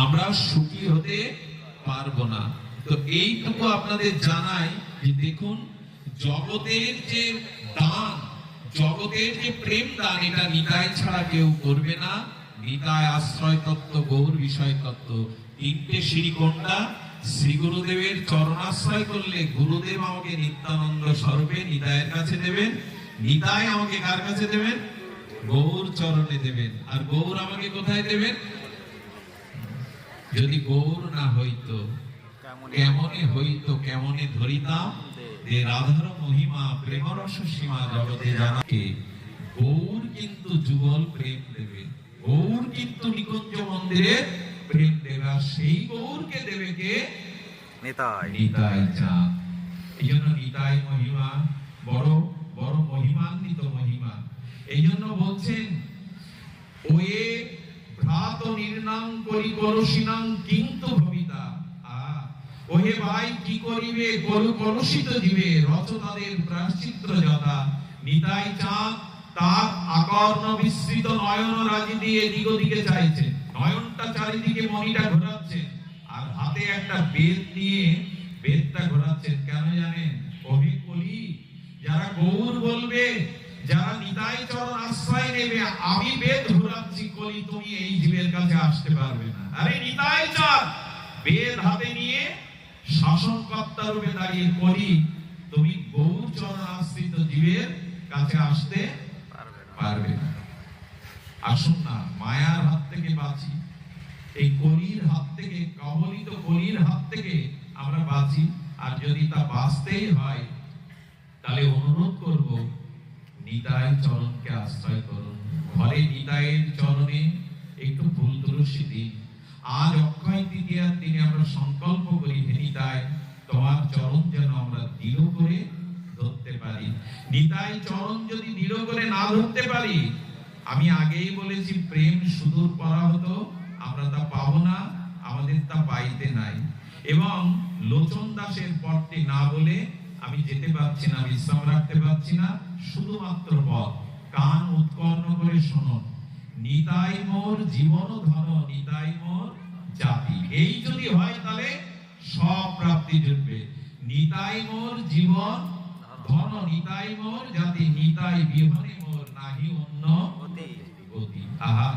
আমরা সুখী হতে পারবো না। তো এইটুকু আপনাদের জানাই যে দেখুন, জগতের যে দান, জগতের যে প্রেম দান, এটা নিতাই ছাড়া কেউ করবে না। নিতাই আশ্রয় তত্ত্ব, গৌর বিষয় তত্ত্ব, তিনটে সিঁড়ি কোনটা? শ্রী গুরুদেবের চরণাশ্রয় করলে গুরুদেব আমাকে নিত্যানন্দ স্বরূপে নিতাইয়ের কাছে দেবেন, নিতাই আমাকে কার কাছে দেবেন? গৌর চরণে দেবেন। আর গৌর আমাকে কোথায় দেবেন? যদি গৌর না হইতো কেমনে হইতো, কেমনে ধরিতাম যে রাধার মহিমা প্রেমরস সীমা জগতে জানাকে। গৌর কিন্তু যুগল প্রেম দেবে, গৌর কিন্তু নিকুঞ্জ মন্দিরে প্রেম দেবে। আর সেই গৌরকে দেবে কে? নিতাই। নিতাই চাঁদ। এই জন্য নিতাই মহিমা বড় বড় মহিমান্বিত মহিমা। এই জন্য বলছেন, ওয়ে ভ্রাত নির্নাম করি করসিনাং কিন্তু ভবিতা। ওহে ভাই কি করিবে করু কলুষিত জীবে, রচতাদের প্রায়শ্চিত্ত যথা। নিতাই চাঁদ তার আকর্ণ বিস্তৃত নয়ন রাজি দিয়ে এদিক ওদিকে চাইছে, নয়নটা চারিদিকে মণিটা ঘোরাচ্ছেন, আর হাতে একটা বেদ নিয়ে বেদটা ঘোরাচ্ছেন। কেন জানেন? ওহে কলি, যারা গৌর বলবে, যারা নিতাই চরণ আশ্রয় নেবে, আমি বেদ ঘোরাচ্ছি, কলি তুমি এই জীবের কাছে আসতে পারবে না। আরে নিতাই চাঁদ বেদ হাতে নিয়ে শাসনকর্তা রূপে দাঁড়িয়ে, কলি তুমি গৌর চরণ আশ্রিত জীবের কাছে আসতে পারবে না। আসুন না মায়ার হাত থেকে বাঁচি, এই কলির হাত থেকে, কবলিত কলির হাত থেকে আমরা বাঁচি। আর যদি তা বাঁচতেই হয়, তাহলে অনুরোধ করব, নিতাই চরণকে আশ্রয় করুন। ঘরে নিতাইয়ের চরণে একটু ফুল তুলসী দিন। আজ অক্ষয় তৃতীয়ার দিনে আমরা সংকল্প করি, হে নিতাই, তোমার চরণ যেন আমরা দৃঢ় করে ধরতে পারি। নিতাই চরণ যদি দৃঢ় করে না ধরতে পারি, আমি আগেই বলেছি, প্রেম সুদূর পরাহত, আমরা তা পাবো না, আমাদের তা পাইতে নাই। এবং লোচন দাসের পথটি না বলে আমি যেতে পারছি না, বিশ্রাম রাখতে পারছি না। শুধুমাত্র পথ, কান উৎকর্ণ করে শুনুন, নিতাই মোর জীবন ধন, নিতাই মোর জাতি। এই যদি হয় তাহলে সব প্রাপ্তি জুটবে। নিতাই মোর জীবন ধন, নিতাই মোর জাতি, নিতাই বিহনে মোর নাহি অন্য গতি। আহা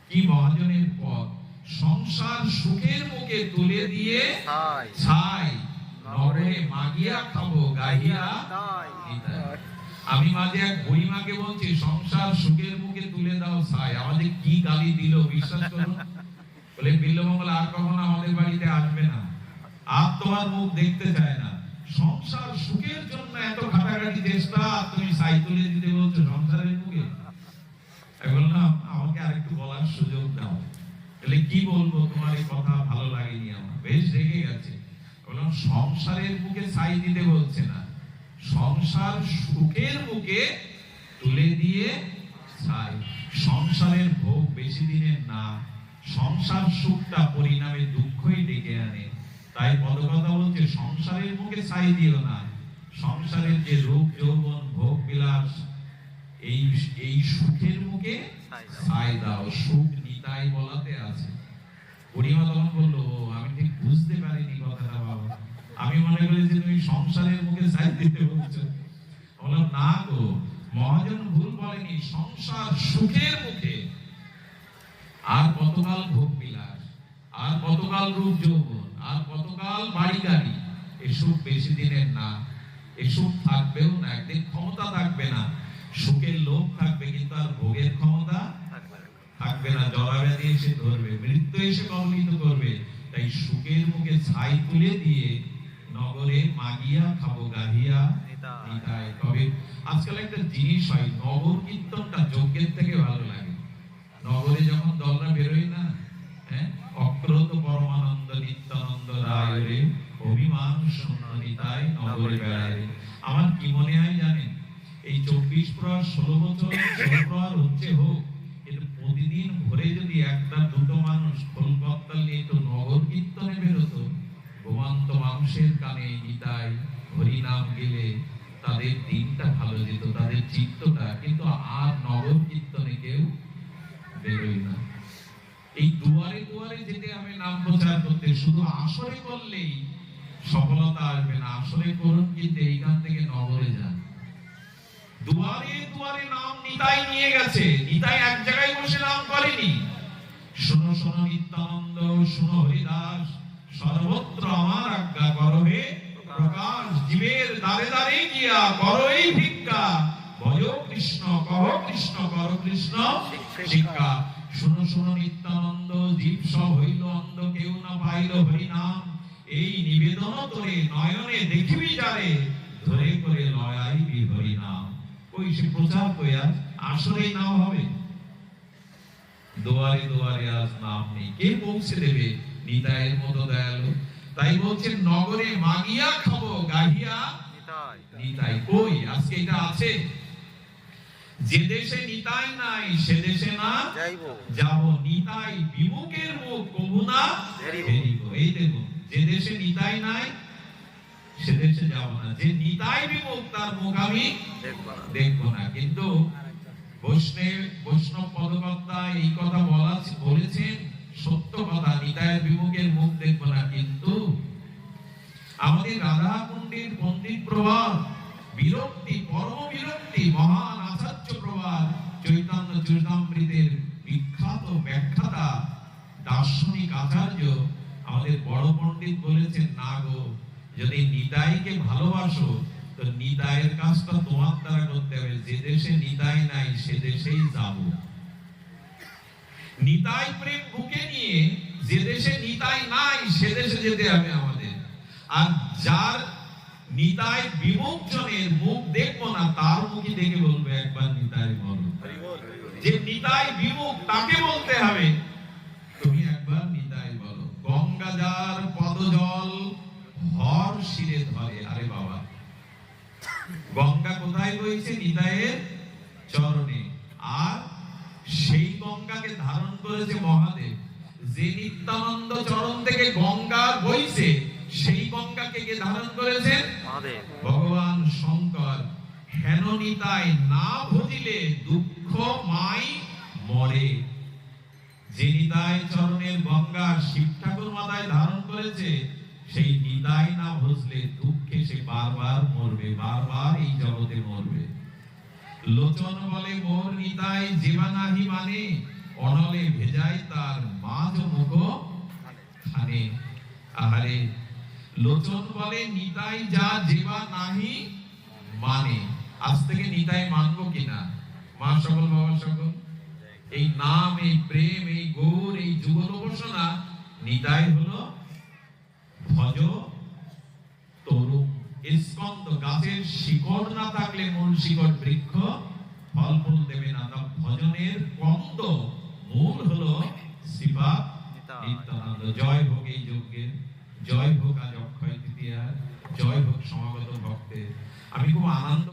কি মহাজনের পথ! সংসার সুখের মুখে তুলে দিয়ে ছাই, নরে মাগিয়া খাবো গাহিয়া নিতাই। আমি মাঝে এক বুড়িমাকে বলছি, সংসার সুখের মুখে তুলে দাও ছাই। আমাদের কি গালি দিল বিশ্বাস করুন। বলে, বিল্লমঙ্গল আর কখনো আমাদের বাড়িতে আসবে না, আর তোমার মুখ দেখতে চায় না। সংসার সুখের জন্য এত ঘাটাঘাটি চেষ্টা, তুমি ছাই তুলে দিতে বলছো সংসারের মুখে? বললাম, আমাকে আরেকটু বলার সুযোগ দাও। বলে, কি বলবো, তোমার এই কথা ভালো লাগেনি আমার, বেশ রেগে গেছে। বললাম, সংসারের মুখে ছাই দিতে বলছে না, সংসার সুখের মুখে তুলে দিয়ে ছাই। সংসারের ভোগ বেশি দিনের না, সংসার সুখটা পরিণামে দুঃখই ডেকে আনে। তাই পদকথা বলছে, সংসারের মুখে ছাই দিও না, সংসারের যে রূপ যৌবন ভোগ বিলাস, এই সুখের মুখে ছাই দাও। সুখ নিতাই বলাতে আছে। বুড়িমা তখন বললো, আমি ঠিক বুঝতে পারিনি কথাটা বাবা, আমি মনে করি যে তুমি সংসারের মুখে ছাই দিতে বলছো। বললাম, না গো মহাজন ভুল বলেনি, সংসার সুখের মুখে। আর কতকাল ভোগ বিলাস, আর কতকাল রূপ যৌবন, আর কতকাল বাড়ি গাড়ি, এসব বেশি দিনের না, এসব থাকবেও না। একদিন ক্ষমতা থাকবে না, সুখের লোভ থাকবে, কিন্তু আর ভোগের ক্ষমতা থাকবে না। জরাব্যাধি এসে ধরবে, মৃত্যু এসে কবলিত করবে। তাই সুখের মুখে ছাই তুলে দিয়ে নগরে মাগিয়া খাবো গাহিয়া নিতাই। নিতাই। তবে আজকাল একটা জিনিস হয়, নগর কীর্তনটা যজ্ঞের থেকে ভালো লাগে। নগরে যখন দলরা বেরোয় না, হ্যাঁ, অক্রত পরমানন্দ নিত্যানন্দ রায় রে, অভিমান শূন্য নিতাই নগরে বেড়ায়। আমার কি মনে হয় জানেন, এই 24 প্রহর 16 বছর 16 প্রহর হচ্ছে হোক, কিন্তু প্রতিদিন ভোরে যদি একটা দুটো মানুষ খোল করতাল নিয়ে তো নগর কীর্তনে বেরোতো, ঘুমন্ত মানুষের কানে নিতাই হরি নাম গেলে তাদের দিনটা ভালো যেত, তাদের চিত্তটা। কিন্তু আর নগর কীর্তনে কেউ বেরোয় না। এই দুয়ারে দুয়ারে যেতে হবে নাম প্রচার করতে, শুধু আসরে করলেই সফলতা আসবে না। আসরে করুন, কিন্তু এইখান থেকে নগরে যান। দুয়ারে দুয়ারে নাম নিতাই নিয়ে গেছে, নিতাই এক জায়গায় বসে নাম করেনি। শোনো শোনো নিত্যানন্দ, শোনো হরিদাস, সর্বত্র আমার আজ্ঞা করো হে প্রকাশ। জীবের দ্বারে দ্বারে গিয়া করো এই ভিক্ষা, ভজ কৃষ্ণ কহ কৃষ্ণ কর কৃষ্ণ শিক্ষা। শোনো শোনো নিত্যানন্দ, জীব সব হইল অন্ধ, কেউ না পাইল হরি নাম। এই নিবেদন তোরে নয়নে দেখিবি যারে, ধরে করে লয়াইবি হরি নাম। ওই সে প্রচার কইয়া আসলেই নাম হবে। দুয়ারে দুয়ারে আজ নাম নেই, কে পৌঁছে দেবে নিতাইয়ের মতো দয়ালু? তাই বলছেন নগরে মাগিয়া খাবো গাহিয়া নিতাই। নিতাই। কই আজকে এটা আছে? যে দেশে নিতাই নাই সে দেশে না যাইবো। যাব, নিতাই বিমুখের মুখ কবু না হেরিব। হেরিব। এই দেখুন, যে দেশে নিতাই নাই সে দেশে যাব না, যে নিতাই বিমুখ তার মুখ আমি দেখবো না। দেখবো না। কিন্তু বৈষ্ণব পদকর্তা এই কথা বলেছেন, সত্য কথা, নিতাইয়ের বিমুখের মুখ দেখবো না। কিন্তু আমাদের রাধা কুণ্ডের পণ্ডিত প্রভাত বিরক্তি, পরম বিরক্তি, মহান আচার্য প্রভাত চৈতন্য চরিতামৃতের বিখ্যাত ব্যাখ্যাতা দার্শনিক আচার্য আমাদের বড় পণ্ডিত বলেছেন, না গো, যদি নিতাইকে ভালোবাসো তো নিতাইয়ের কাজটা তোমার দ্বারা করতে হবে। যে দেশে নিতাই নাই সে দেশেই যাব। নিতাই প্রেম বুকে নিয়ে যে দেশে নিতাই নাই সে দেশে যেতে হবে আমাদের। আর যার নিতাই বিমুখ জনের মুখ দেখবো না, তার মুখই দেখে বলবে একবার নিতাই বলো। যে নিতাই বিমুখ তাকে বলতে হবে তুমি একবার নিতাই বলো। গঙ্গা যার পদজল হর শিরে ধরে। আরে বাবা, গঙ্গা কোথায় বইছে? নিতাইয়ের চরণে। আর সেই গঙ্গাকে ধারণ করেছে মহাদেব। যে নিত্যানন্দ চরণ থেকে গঙ্গা বইছে, সেই গঙ্গাকে কে ধারণ করেছেন? মহাদেব। ভগবান শঙ্কর। হেন নিতাই না ভজিলে দুঃখ মাই মরে। যে নিতাই চরণের গঙ্গা শিব ঠাকুর মাথায় ধারণ করেছে, সেই নিতাই না ভজলে দুঃখে সে বারবার মরবে, বারবার এই জগতে মরবে। লোচন বলে মোর নিতাই জীবা নাহি মানে, অনলে ভেজাই তার মাঝ মুখ খানে। আহারে, লোচন বলে নিতাই যা জীবা নাহি মানে। আজ থেকে নিতাই মানবো কিনা? মা সকল, বাবা সকল, এই নাম, এই প্রেম, এই গৌর, এই যুগল উপাসনা, নিতাই হলো ভজ তরু স্কন্দ। গাছের শিকড় না থাকলে মূল শিকড় বৃক্ষ ফল ফুল দেবে না। তা ভজনের কন্দ মূল হলো শ্রীপাদ নিত্যানন্দ। জয় হোক এই যজ্ঞের, জয় হোক আজ অক্ষয় তৃতীয়া, জয় হোক সমাগত ভক্তের। আমি খুব আনন্দ